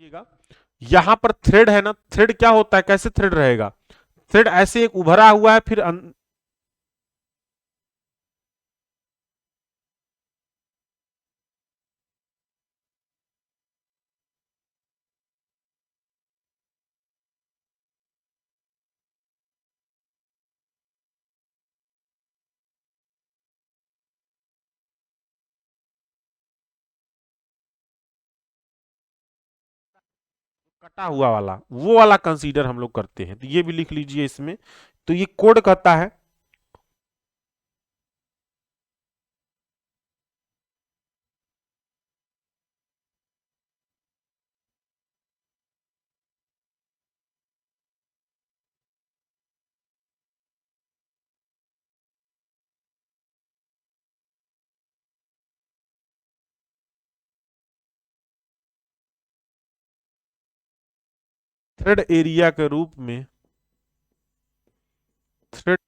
समझिएगा, यहां पर थ्रेड है ना, थ्रेड क्या होता है, कैसे थ्रेड रहेगा, थ्रेड ऐसे एक उभरा हुआ है, फिर कटा हुआ वाला, वो वाला कंसीडर हम लोग करते हैं, तो ये भी लिख लीजिए इसमें। तो ये कोड कहता है थ्रेड एरिया के रूप में, थ्रेड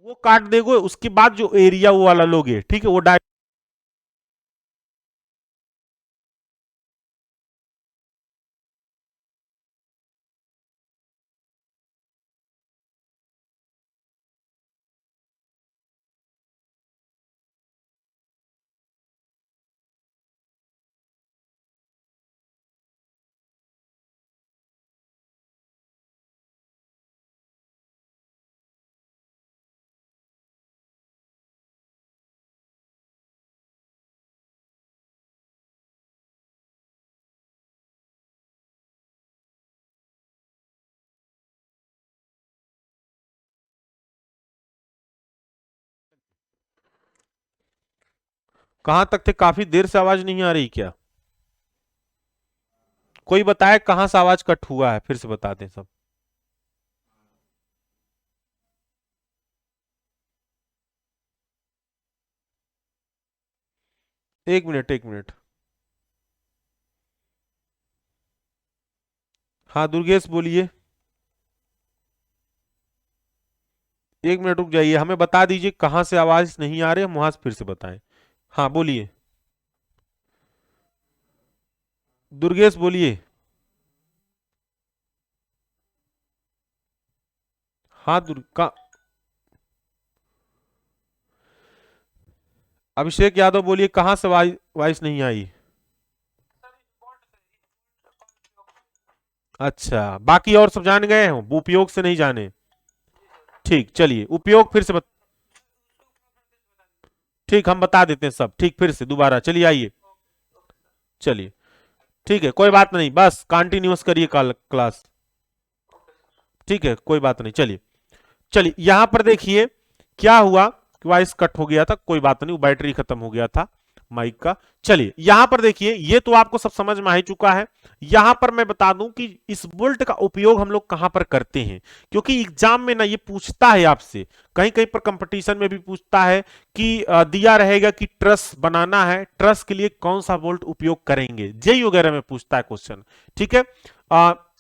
वो काट देगो, उसके बाद जो एरिया वो वाला लोगे, ठीक है, वो कहां तक थे? काफी देर से आवाज नहीं आ रही क्या? कोई बताए कहां से आवाज कट हुआ है, फिर से बता दें सब। एक मिनट, एक मिनट। हाँ दुर्गेश बोलिए। एक मिनट रुक जाइए, हमें बता दीजिए कहां से आवाज नहीं आ रही, हम वहां से फिर से बताएं। हाँ बोलिए, दुर्गेश बोलिए। हाँ दुर्गा, अभिषेक यादव बोलिए, कहां से वॉइस नहीं आई? अच्छा, बाकी और सब जान गए हैं, उपयोग से नहीं जाने। ठीक, चलिए उपयोग फिर से ठीक, हम बता देते हैं सब, ठीक, फिर से दोबारा चलिए आइए। चलिए, ठीक है, कोई बात नहीं, बस कंटिन्यूअस करिए क्लास। ठीक है, कोई बात नहीं, चलिए। चलिए यहां पर देखिए क्या हुआ, वॉइस कट हो गया था, कोई बात नहीं, वो बैटरी खत्म हो गया था माइक का। चलिए यहां पर देखिए, ये तो आपको सब समझ में आ ही चुका है। यहां पर मैं बता दूं कि इस बोल्ट का उपयोग हम लोग कहां पर करते हैं, क्योंकि एग्जाम में ना ये पूछता है आपसे, कहीं कहीं पर कंपटीशन में भी पूछता है कि दिया रहेगा कि ट्रस बनाना है, ट्रस के लिए कौन सा बोल्ट उपयोग करेंगे, जेई वगैरह में पूछता है क्वेश्चन। ठीक है,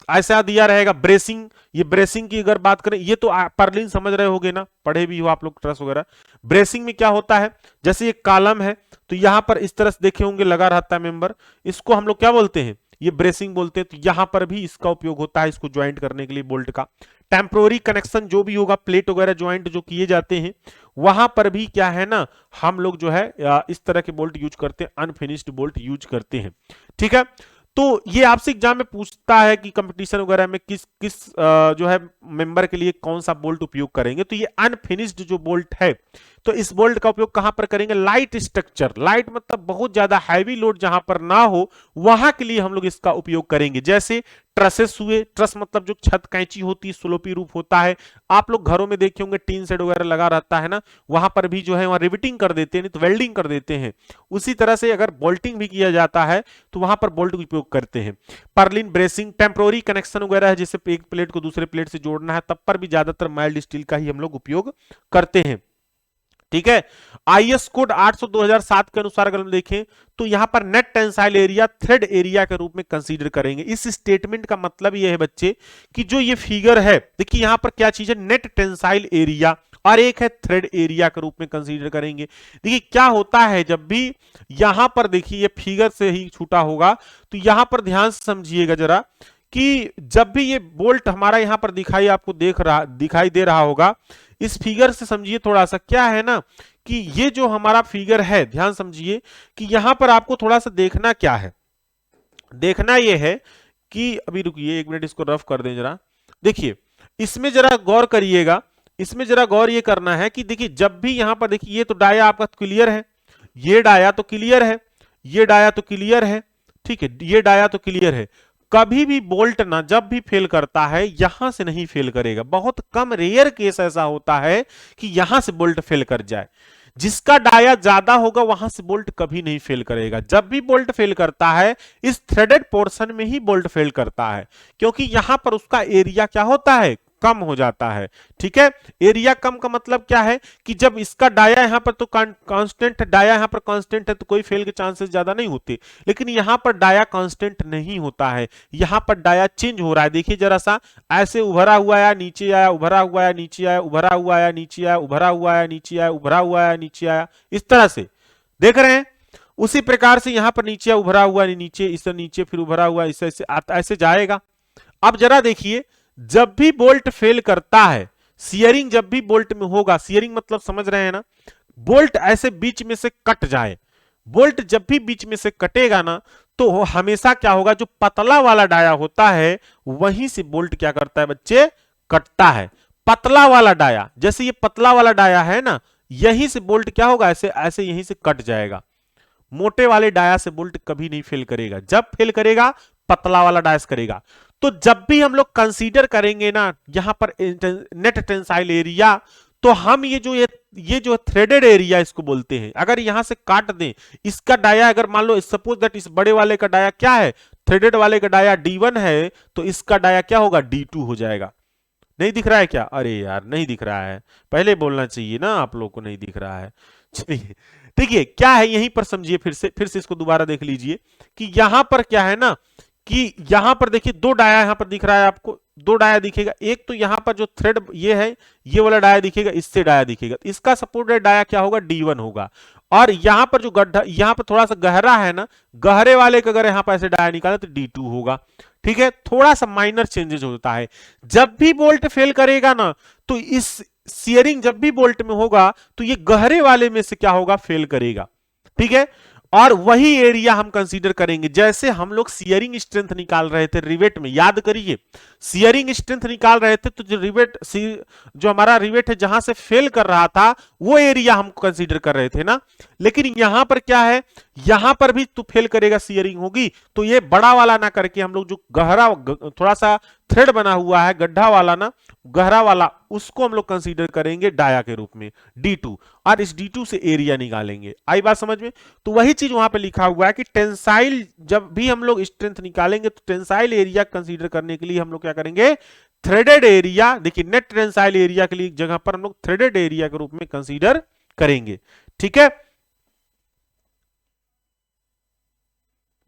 ऐसा दिया रहेगा ब्रेसिंग, ये ब्रेसिंग की अगर बात करें, ये तो परलिन समझ रहे होगे ना, पढ़े भी हो आप लोग ट्रस वगैरह। ब्रेसिंग में क्या होता है, जैसे ये कॉलम है, तो यहां पर इस तरह से देखे होंगे लगा रहता है मेंबर, इसको हम लोग क्या बोलते हैं, ये ब्रेसिंग बोलते हैं। तो यहां पर भी इसका उपयोग होता है, इसको ज्वाइंट करने के लिए बोल्ट का। टेम्पोररी कनेक्शन जो भी होगा, प्लेट वगैरह ज्वाइंट जो किए जाते हैं, वहां पर भी क्या है ना, हम लोग जो है इस तरह के बोल्ट यूज करते हैं, अनफिनिश्ड बोल्ट यूज करते हैं। ठीक है, तो ये आपसे एग्जाम में पूछता है कि कंपटीशन वगैरह में किस किस जो है मेंबर के लिए कौन सा बोल्ट उपयोग करेंगे, तो ये अनफिनिश्ड जो बोल्ट है, तो इस बोल्ट का उपयोग कहां पर करेंगे, लाइट स्ट्रक्चर, लाइट मतलब बहुत ज्यादा हैवी लोड जहां पर ना हो, वहां के लिए हम लोग इसका उपयोग करेंगे। जैसे ट्रसेस हुए, ट्रस मतलब जो छत कैंची होती है, स्लोपी रूफ होता है, आप लोग घरों में देखे होंगे टीन शेड वगैरह लगा रहता है ना, वहां पर भी जो है वहां रिविटिंग कर देते हैं, नहीं तो वेल्डिंग कर देते हैं। उसी तरह से अगर बोल्टिंग भी किया जाता है तो वहां पर बोल्ट का उपयोग करते हैं। पर्लिन ब्रेसिंग, टेम्पोररी कनेक्शन वगैरह है, जैसे एक प्लेट को दूसरे प्लेट से जोड़ना है, तब पर भी ज्यादातर माइल्ड स्टील का ही हम लोग उपयोग करते हैं। ठीक है, आईएस कोड 800/2007 के अनुसार अगर हम देखें, तो यहां पर net tensile area thread area के रूप में कंसीडर करेंगे। इस स्टेटमेंट का मतलब यह है बच्चे कि जो ये फिगर है, देखिए यहां पर क्या चीज है, नेट टेंसाइल एरिया, और एक है थ्रेड एरिया के रूप में कंसीडर करेंगे। देखिए क्या होता है, जब भी यहां पर देखिए ये फिगर से ही छूटा होगा, तो यहां पर ध्यान से समझिएगा जरा, कि जब भी ये बोल्ट हमारा यहां पर आपको दिखाई दे रहा होगा, इस फिगर से समझिए थोड़ा सा क्या है ना, कि ये जो हमारा फिगर है, ध्यान समझिए कि यहां पर आपको थोड़ा सा देखना क्या है, देखना ये है कि अभी रुकिए 1 मिनट, इसको रफ कर दें जरा। देखिए इसमें जरा गौर करिएगा, इसमें जरा गौर ये करना है कि देखिए जब भी यहां पर देखिए, ये तो डाया आपका क्लियर है, ये डाया तो क्लियर है, ये डाया तो क्लियर है, ठीक है, ये डाया तो क्लियर है। कभी भी बोल्ट ना जब भी फेल करता है यहां से नहीं फेल करेगा, बहुत कम रेयर केस ऐसा होता है कि यहां से बोल्ट फेल कर जाए। जिसका डाया ज्यादा होगा वहां से बोल्ट कभी नहीं फेल करेगा। जब भी बोल्ट फेल करता है इस थ्रेडेड पोर्शन में ही बोल्ट फेल करता है, क्योंकि यहां पर उसका एरिया क्या होता है, कम हो जाता है। ठीक है, एरिया कम का मतलब क्या है कि जब इसका डाया यहां पर तो कांस्टेंट, डाया यहां पर कांस्टेंट है तो कोई फेल के चांसेस ज्यादा नहीं होते, लेकिन यहां पर डाया कांस्टेंट नहीं होता है, यहां पर डाया चेंज हो रहा है। देखिए जरा सा, ऐसे उभरा हुआ आया नीचे आया, उभरा हुआ आया नीचे आया, उभरा हुआ आया नीचे आया, उभरा हुआ आया नीचे आया, उभरा हुआ आया नीचे आया, इस तरह से देख रहे हैं। उसी प्रकार से यहां पर नीचे उभरा हुआ नीचे, इस नीचे फिर उभरा हुआ, इसे ऐसे जाएगा। अब जरा देखिए, जब भी बोल्ट फेल करता है, सियरिंग जब भी बोल्ट में होगा, सियरिंग मतलब समझ रहे हैं ना, बोल्ट ऐसे बीच में से कट जाए, बोल्ट जब भी बीच में से कटेगा ना, तो हमेशा क्या होगा, जो पतला वाला डाया होता है वहीं से बोल्ट क्या करता है बच्चे, कटता है। पतला वाला डाया, जैसे ये पतला वाला डाया है ना, यहीं से बोल्ट क्या होगा, ऐसे ऐसे यहीं से कट जाएगा। मोटे वाले डाया से बोल्ट कभी नहीं फेल करेगा, जब फेल करेगा पतला वाला डायस करेगा। तो जब भी हम लोग कंसीडर करेंगे ना यहां पर नेट टेंसाइल एरिया, तो हम ये जो थ्रेडेड एरिया इसको बोलते हैं, अगर यहां से काट दें इसका डाया, अगर मान लो सपोज दैट इस बड़े वाले का डाया क्या है, थ्रेडेड वाले का डाया D1 है, तो इसका डाया क्या होगा, D2 हो जाएगा। नहीं दिख रहा है क्या, अरे यार नहीं दिख रहा है, पहले बोलना चाहिए ना, आप लोग को नहीं दिख रहा है। चलिए देखिए क्या है, यहीं पर समझिए, फिर से इसको दोबारा देख लीजिए कि यहां पर क्या है ना, कि यहां पर देखिए दो डाया यहां पर दिख रहा है आपको, दो डाया दिखेगा, एक तो यहां पर जो थ्रेड ये है, ये वाला डाया दिखेगा, इससे डाया दिखेगा, इसका सपोर्टेड डाया क्या होगा, D1 होगा। और यहां पर जो गड्ढा यहां पर थोड़ा सा गहरा है ना, गहरे वाले का अगर यहां पर ऐसे डाया निकाले तो D2 होगा। ठीक है, थोड़ा सा माइनर चेंजेस होता है। जब भी बोल्ट फेल करेगा ना, तो इस सियरिंग जब भी बोल्ट में होगा तो ये गहरे वाले में से क्या होगा, फेल करेगा। ठीक है, और वही एरिया हम कंसीडर करेंगे, जैसे हम लोग सियरिंग स्ट्रेंथ निकाल रहे थे रिवेट में, याद करिए सियरिंग स्ट्रेंथ निकाल रहे थे, तो जो रिवेट जो हमारा रिवेट है जहां से फेल कर रहा था वो एरिया हम कंसीडर कर रहे थे ना। लेकिन यहां पर क्या है, यहां पर भी तो फेल करेगा, सियरिंग होगी, तो ये बड़ा वाला ना करके हम लोग जो गहरा थोड़ा सा थ्रेड बना हुआ है, गड्ढा वाला ना, गहरा वाला, उसको हम लोग कंसीडर करेंगे डाया के रूप में D2, और इस D2 से एरिया निकालेंगे। आई बात समझ में? तो वही चीज वहां पे लिखा हुआ है कि टेंसाइल जब भी हम लोग स्ट्रेंथ निकालेंगे तो टेंसाइल एरिया कंसीडर करने के लिए हम लोग क्या करेंगे, थ्रेडेड एरिया, देखिए नेट टेंसाइल एरिया के लिए जगह पर हम लोग थ्रेडेड एरिया के रूप में कंसीडर करेंगे। ठीक है,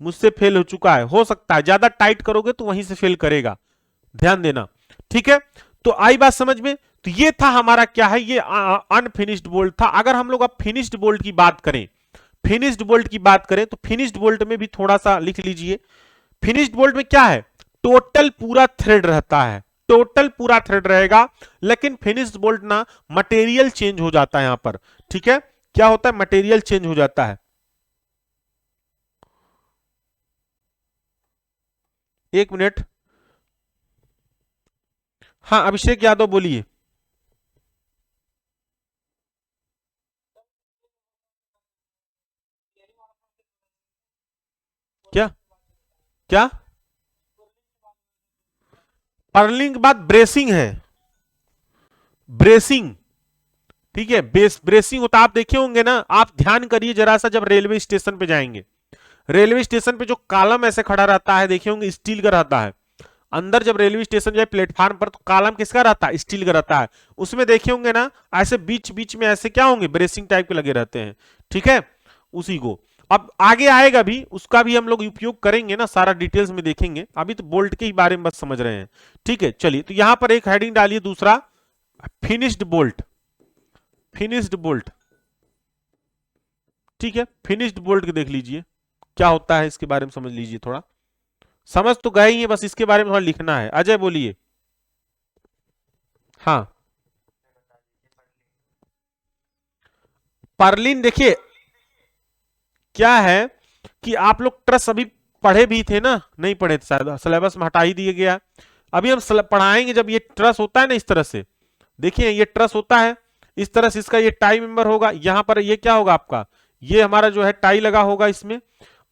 मुझसे फेल हो चुका है, हो सकता है ज्यादा टाइट करोगे तो वहीं से फेल करेगा, ध्यान देना। ठीक है, तो आई बात समझ में? तो ये था हमारा क्या है, ये अनफिनिश्ड बोल्ट था। अगर हम लोग अब फिनिश्ड बोल्ट की बात करें, फिनिश्ड बोल्ट की बात करें तो फिनिश्ड बोल्ट में भी थोड़ा सा लिख लीजिए। फिनिश्ड बोल्ट में क्या है, टोटल पूरा थ्रेड रहता है, टोटल पूरा थ्रेड रहेगा, लेकिन फिनिश्ड बोल्ट ना मटेरियल चेंज हो जाता है यहां पर। ठीक है, क्या होता है, मटेरियल चेंज हो जाता है। एक मिनट, हाँ अभिषेक यादव बोलिए। क्या क्या, पर्लिंग के बाद ब्रेसिंग है, ब्रेसिंग। ठीक है, ब्रेसिंग होता, आप देखे होंगे ना, आप ध्यान करिए जरा सा, जब रेलवे स्टेशन पे जाएंगे, रेलवे स्टेशन पे जो कालम ऐसे खड़ा रहता है, देखे होंगे स्टील का रहता है। अंदर जब रेलवे स्टेशन जाए प्लेटफार्म पर तो कालम किसका रहता है, स्टील का रहता है। उसमें देखे होंगे ना, ऐसे बीच बीच में ऐसे क्या होंगे, ब्रेसिंग टाइप के लगे रहते हैं। ठीक है, उसी को अब आगे आएगा भी, उसका भी हम लोग उपयोग करेंगे ना, सारा डिटेल्स में देखेंगे, अभी तो बोल्ट के ही बारे में बस समझ रहे हैं। ठीक है, चलिए तो यहां पर एक हेडिंग डालिए, दूसरा फिनिश्ड बोल्ट, फिनिश्ड बोल्ट। ठीक है, फिनिश्ड बोल्ट के देख लीजिए क्या होता है, इसके बारे में समझ लीजिए थोड़ा। समझ तो गए ही है, बस इसके बारे में थोड़ा लिखना है। अजय बोलिए। हाँ, पर्लिन देखिए क्या है कि आप लोग ट्रस अभी पढ़े भी थे ना, नहीं पढ़े थे शायद, सिलेबस में हटा ही दिया गया। अभी हम पढ़ाएंगे जब ये ट्रस होता है ना इस तरह से, देखिए ये ट्रस होता है इस तरह से, इसका ये टाई मेंबर होगा, यहां पर ये क्या होगा आपका, ये हमारा जो है टाई लगा होगा इसमें,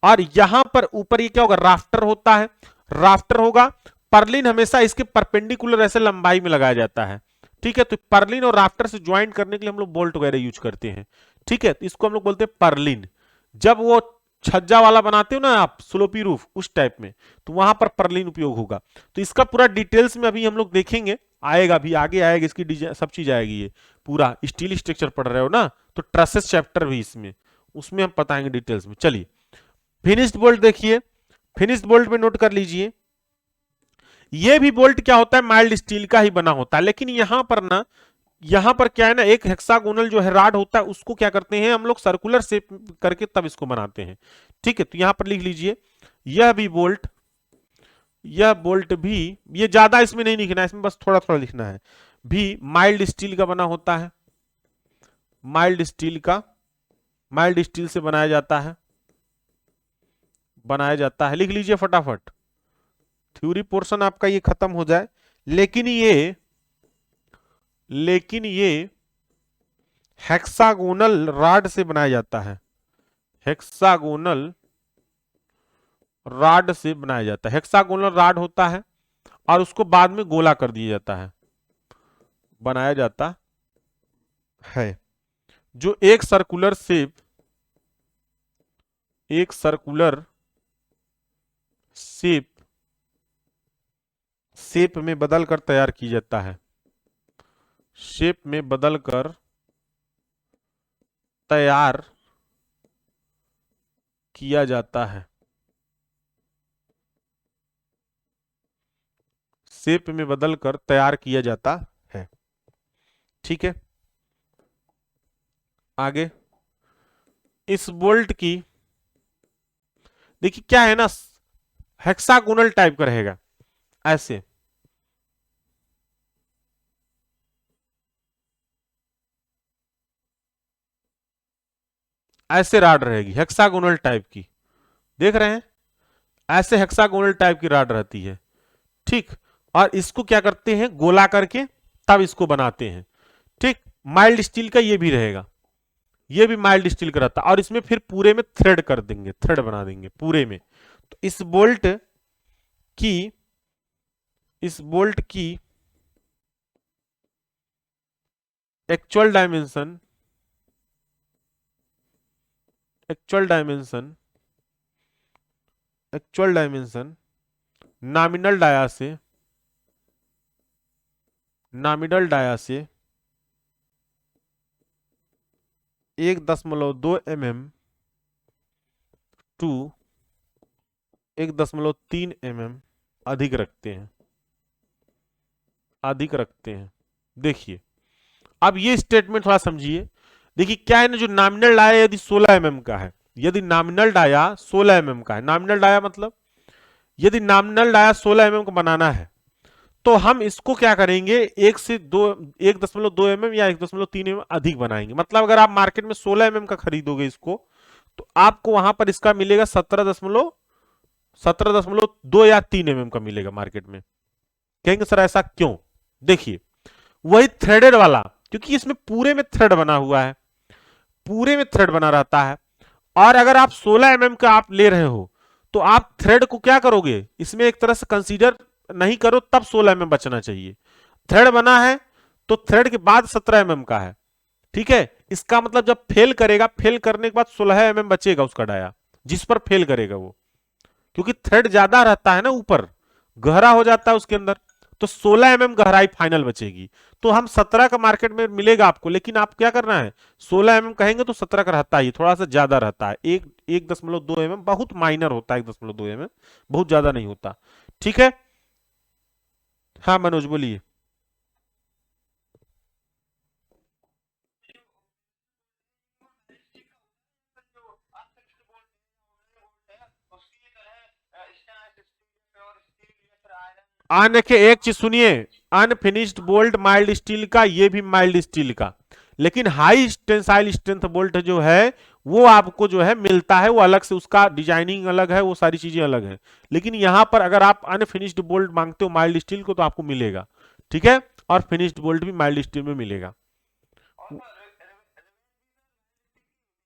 और यहां पर ऊपर ये क्या होगा, राफ्टर होता है, राफ्टर होगा। पर्लिन हमेशा इसके परपेंडिकुलर ऐसे लंबाई में लगाया जाता है, ठीक है। तो पर्लिन और राफ्टर से ज्वाइंट करने के लिए हम लोग बोल्ट वगैरह यूज करते हैं, ठीक है। तो इसको हम लोग बोलते हैं पर्लिन। जब वो छज्जा वाला बनाते हो ना आप, स्लोपी रूफ उस टाइप में, तो वहां पर पर्लिन उपयोग होगा। तो इसका पूरा डिटेल्स में अभी हम लोग देखेंगे, आएगा भी आगे आएगा, इसकी डिजाइन सब चीज आएगी। ये पूरा स्टील स्ट्रक्चर पढ़ रहे हो ना, तो ट्रसेस चैप्टर भी इसमें, उसमें हम बताएंगे डिटेल्स में। चलिए फिनिश्ड बोल्ट देखिए, फिनिश्ड बोल्ट में नोट कर लीजिए, ये भी बोल्ट क्या होता है, माइल्ड स्टील का ही बना होता है, लेकिन यहां पर ना, यहां पर क्या है ना, एक हेक्सागोनल जो है राड होता है, उसको क्या करते हैं हम लोग, सर्कुलर शेप करके तब इसको बनाते हैं, ठीक है। तो यहां पर लिख लीजिए, यह भी बोल्ट, यह बोल्ट भी, ये ज्यादा इसमें नहीं लिखना है, इसमें बस थोड़ा थोड़ा लिखना है, भी माइल्ड स्टील का बना होता है, माइल्ड स्टील का, माइल्ड स्टील से बनाया जाता है, बनाया जाता है, लिख लीजिए फटाफट, थ्योरी पोर्शन आपका ये खत्म हो जाए। लेकिन ये हेक्सागोनल राड से बनाया जाता है, हेक्सागोनल राड से बनाया जाता है, हेक्सागोनल राड होता है, और उसको बाद में गोला कर दिया जाता है, बनाया जाता है, जो एक सर्कुलर शेप, एक सर्कुलर शेप, शेप में बदलकर तैयार की जाता है, शेप में बदलकर तैयार किया जाता है, शेप में बदलकर तैयार किया जाता है, ठीक है। आगे इस बोल्ट की, देखिए क्या है ना, हेक्सागोनल टाइप का रहेगा, ऐसे, ऐसे राड रहेगी हेक्सागोनल टाइप की, देख रहे हैं, ऐसे हेक्सागोनल टाइप की राड रहती है, ठीक। और इसको क्या करते हैं, गोला करके तब इसको बनाते हैं, ठीक। माइल्ड स्टील का ये भी रहेगा, ये भी माइल्ड स्टील का रहता है, और इसमें फिर पूरे में थ्रेड कर देंगे, थ्रेड बना देंगे पूरे में। तो की इस बोल्ट की actual dimension, actual dimension, actual dimension nominal dia से, नॉमिनल डाया से 1.2 mm टू 1.3 mm अधिक रखते हैं, अधिक रखते हैं। देखिए अब ये स्टेटमेंट थोड़ा समझिए, देखिए क्या है ना, जो नॉमिनल डाया यदि 16 mm का है, यदि नॉमिनल डाया 16 mm का है, नॉमिनल डाया मतलब यदि नॉमिनल डाया 16 mm का बनाना है, तो हम इसको क्या करेंगे, 1.2 mm या 1.3 mm अधिक बनाएंगे। मतलब अगर आप मार्केट में 16 mm का खरीदोगे इसको, तो आपको वहां पर इसका मिलेगा 17.2 या 3 mm का मिलेगा मार्केट में। कहेंगे सर ऐसा क्यों, देखिए वही थ्रेडेड वाला, क्योंकि इसमें पूरे में थ्रेड बना हुआ है, पूरे में थ्रेड बना रहता है। और अगर आप 16 mm का आप ले रहे हो, तो आप थ्रेड को क्या करोगे, इसमें एक तरह से कंसीडर नहीं करो, तब 16 mm बचना चाहिए। थ्रेड बना है तो थ्रेड के बाद 17 mm का है, ठीक है। इसका मतलब जब फेल करेगा, फेल करने के बाद 16 mm बचेगा उसका डाया, जिस पर फेल करेगा वो, क्योंकि थ्रेड ज्यादा रहता है ना, ऊपर गहरा हो जाता है उसके अंदर, तो 16 mm गहराई फाइनल बचेगी। तो हम 17 का मार्केट में मिलेगा आपको, लेकिन आप क्या करना है, 16 mm कहेंगे तो 17 का रहता है, थोड़ा सा ज्यादा रहता है, 1.2 mm बहुत माइनर होता है, 1.2 mm बहुत ज्यादा नहीं होता, ठीक है। हाँ मनोज बोलिए। देखिए एक चीज सुनिए, अनफिनिश्ड बोल्ट माइल्ड स्टील का, ये भी माइल्ड स्टील का, लेकिन हाई टेंसाइल स्ट्रेंथ बोल्ट जो है वो आपको जो है मिलता है, वो अलग से, उसका डिजाइनिंग अलग है, वो सारी चीजें अलग है। लेकिन यहां पर अगर आप अनफिनिश्ड बोल्ट मांगते हो माइल्ड स्टील को तो आपको मिलेगा, ठीक है, और फिनिश्ड बोल्ट भी माइल्ड स्टील में मिलेगा।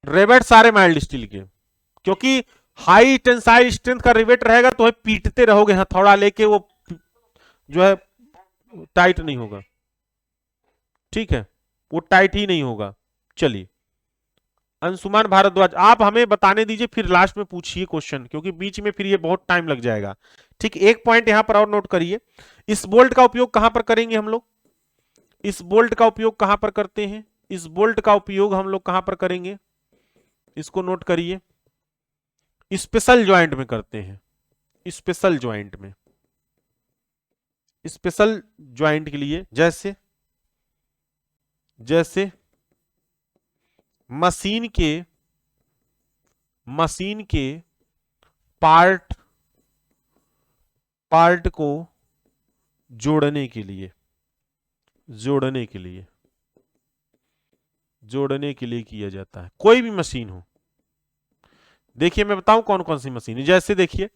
रेबेट सारे माइल्ड स्टील के, क्योंकि हाई टेंसाइल स्ट्रेंथ का रिवेट रहेगा तो पीटते रहोगे हथौड़ा लेके, वो जो है टाइट नहीं होगा, ठीक है, वो टाइट ही नहीं होगा। चलिए, अंशुमान भारद्वाज, आप हमें बताने दीजिए, फिर लास्ट में पूछिए क्वेश्चन, क्योंकि बीच में फिर ये बहुत टाइम लग जाएगा। ठीक, एक पॉइंट यहां पर और नोट करिए, इस बोल्ट का उपयोग कहां पर करेंगे हम लोग, इस बोल्ट का उपयोग कहां पर करते हैं, इस बोल्ट का उपयोग हम लोग कहां पर करेंगे, इसको नोट करिए, स्पेशल ज्वाइंट में करते हैं, स्पेशल ज्वाइंट में, स्पेशल ज्वाइंट के लिए, जैसे जैसे मशीन के पार्ट पार्ट को जोड़ने के लिए, जोड़ने के लिए, जोड़ने के लिए किया जाता है, कोई भी मशीन हो। देखिए मैं बताऊं कौन कौन सी मशीन है, जैसे देखिए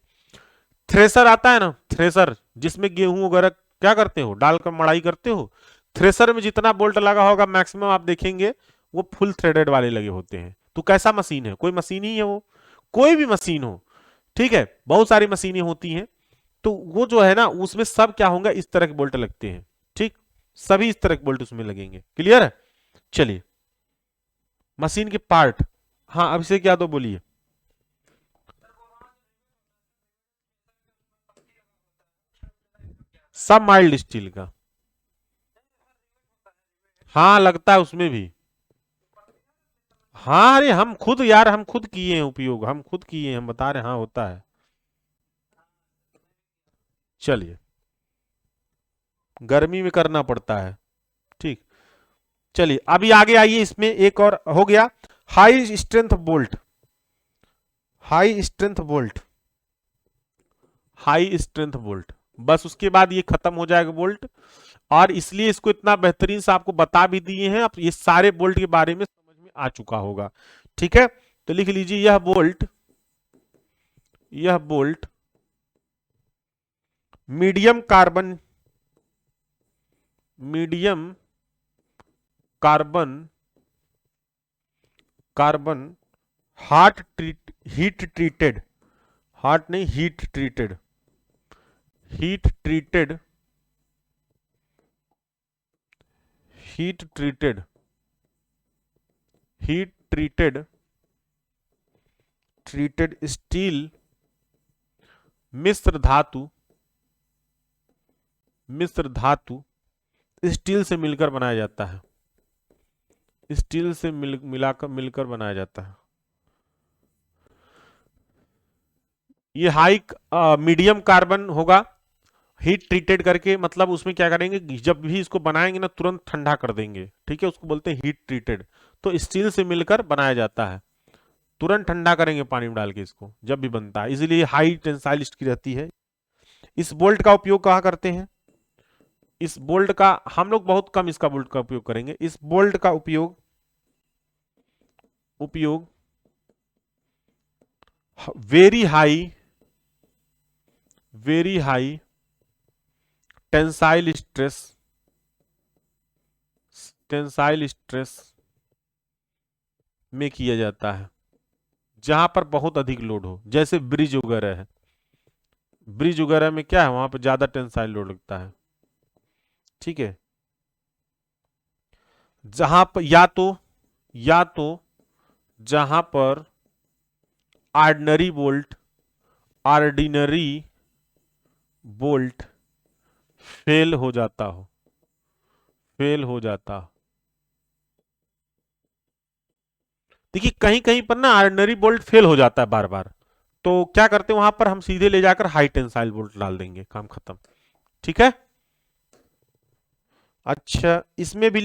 थ्रेसर आता है ना, थ्रेसर जिसमें गेहूं वगैरह क्या करते हो, डालकर मड़ाई करते हो, थ्रेसर में जितना बोल्ट लगा होगा मैक्सिमम आप देखेंगे वो फुल थ्रेडेड वाले लगे होते हैं। तो कैसा मशीन है, कोई मशीन ही है वो, कोई भी मशीन हो, ठीक है, बहुत सारी मशीनें होती हैं, तो वो जो है ना उसमें सब क्या होंगे, इस तरह के बोल्ट लगते हैं, ठीक, सभी इस तरह के बोल्ट उसमें लगेंगे, क्लियर है। चलिए, मशीन के पार्ट, हाँ अभिषेक यादव बोलिए। सब माइल्ड स्टील का, हाँ लगता है उसमें भी, हाँ अरे हम खुद यार, हम खुद किए हैं उपयोग, हम खुद किए हैं, हम बता रहे हैं, हाँ होता है। चलिए, गर्मी में करना पड़ता है, ठीक। चलिए अभी आगे आइए, इसमें एक और हो गया, high strength bolt, high strength bolt, high strength bolt, बस उसके बाद ये खत्म हो जाएगा बोल्ट, और इसलिए इसको इतना बेहतरीन से आपको बता भी दिए हैं, अब ये सारे बोल्ट के बारे में समझ में आ चुका होगा, ठीक है। तो लिख लीजिए, यह बोल्ट, यह bolt medium carbon, medium carbon, carbon heart treat, heat treated, heart नहीं heat treated, heat treated, heat treated, heat treated, treated steel मिश्र धातु, मिश्र धातु स्टील से मिलकर बनाया जाता है, स्टील से मिलाकर मिलकर बनाया जाता है। ये हाई मीडियम कार्बन होगा, हीट ट्रीटेड करके, मतलब उसमें क्या करेंगे, जब भी इसको बनाएंगे ना तुरंत ठंडा कर देंगे, ठीक है, उसको बोलते हैं हीट ट्रीटेड, तो स्टील से मिलकर बनाया जाता है, तुरंत ठंडा करेंगे पानी में डाल के इसको जब भी बनता है, इसलिए हाई टेंसाइल की रहती है। इस बोल्ट का उपयोग कहाँ करते हैं, इस बोल्ट का हम लोग बहुत कम इसका बोल्ट का उपयोग करेंगे, इस बोल्ट का उपयोग, उपयोग very high, very high tensile stress, tensile stress में किया जाता है, जहां पर बहुत अधिक लोड हो, जैसे ब्रिज वगैरह है, ब्रिज वगैरह में क्या है, वहां पर ज्यादा टेंसाइल लोड लगता है, ठीक है, जहां पर या तो जहां पर ordinary bolt, ordinary bolt fail हो जाता हो, फेल हो जाता हो, देखिए कहीं कहीं पर ना ऑर्डिनरी बोल्ट फेल हो जाता है बार बार, तो क्या करते हैं वहां पर हम सीधे ले जाकर हाई टेंसाइल बोल्ट डाल देंगे, काम खत्म, ठीक है। अच्छा, इसमें भी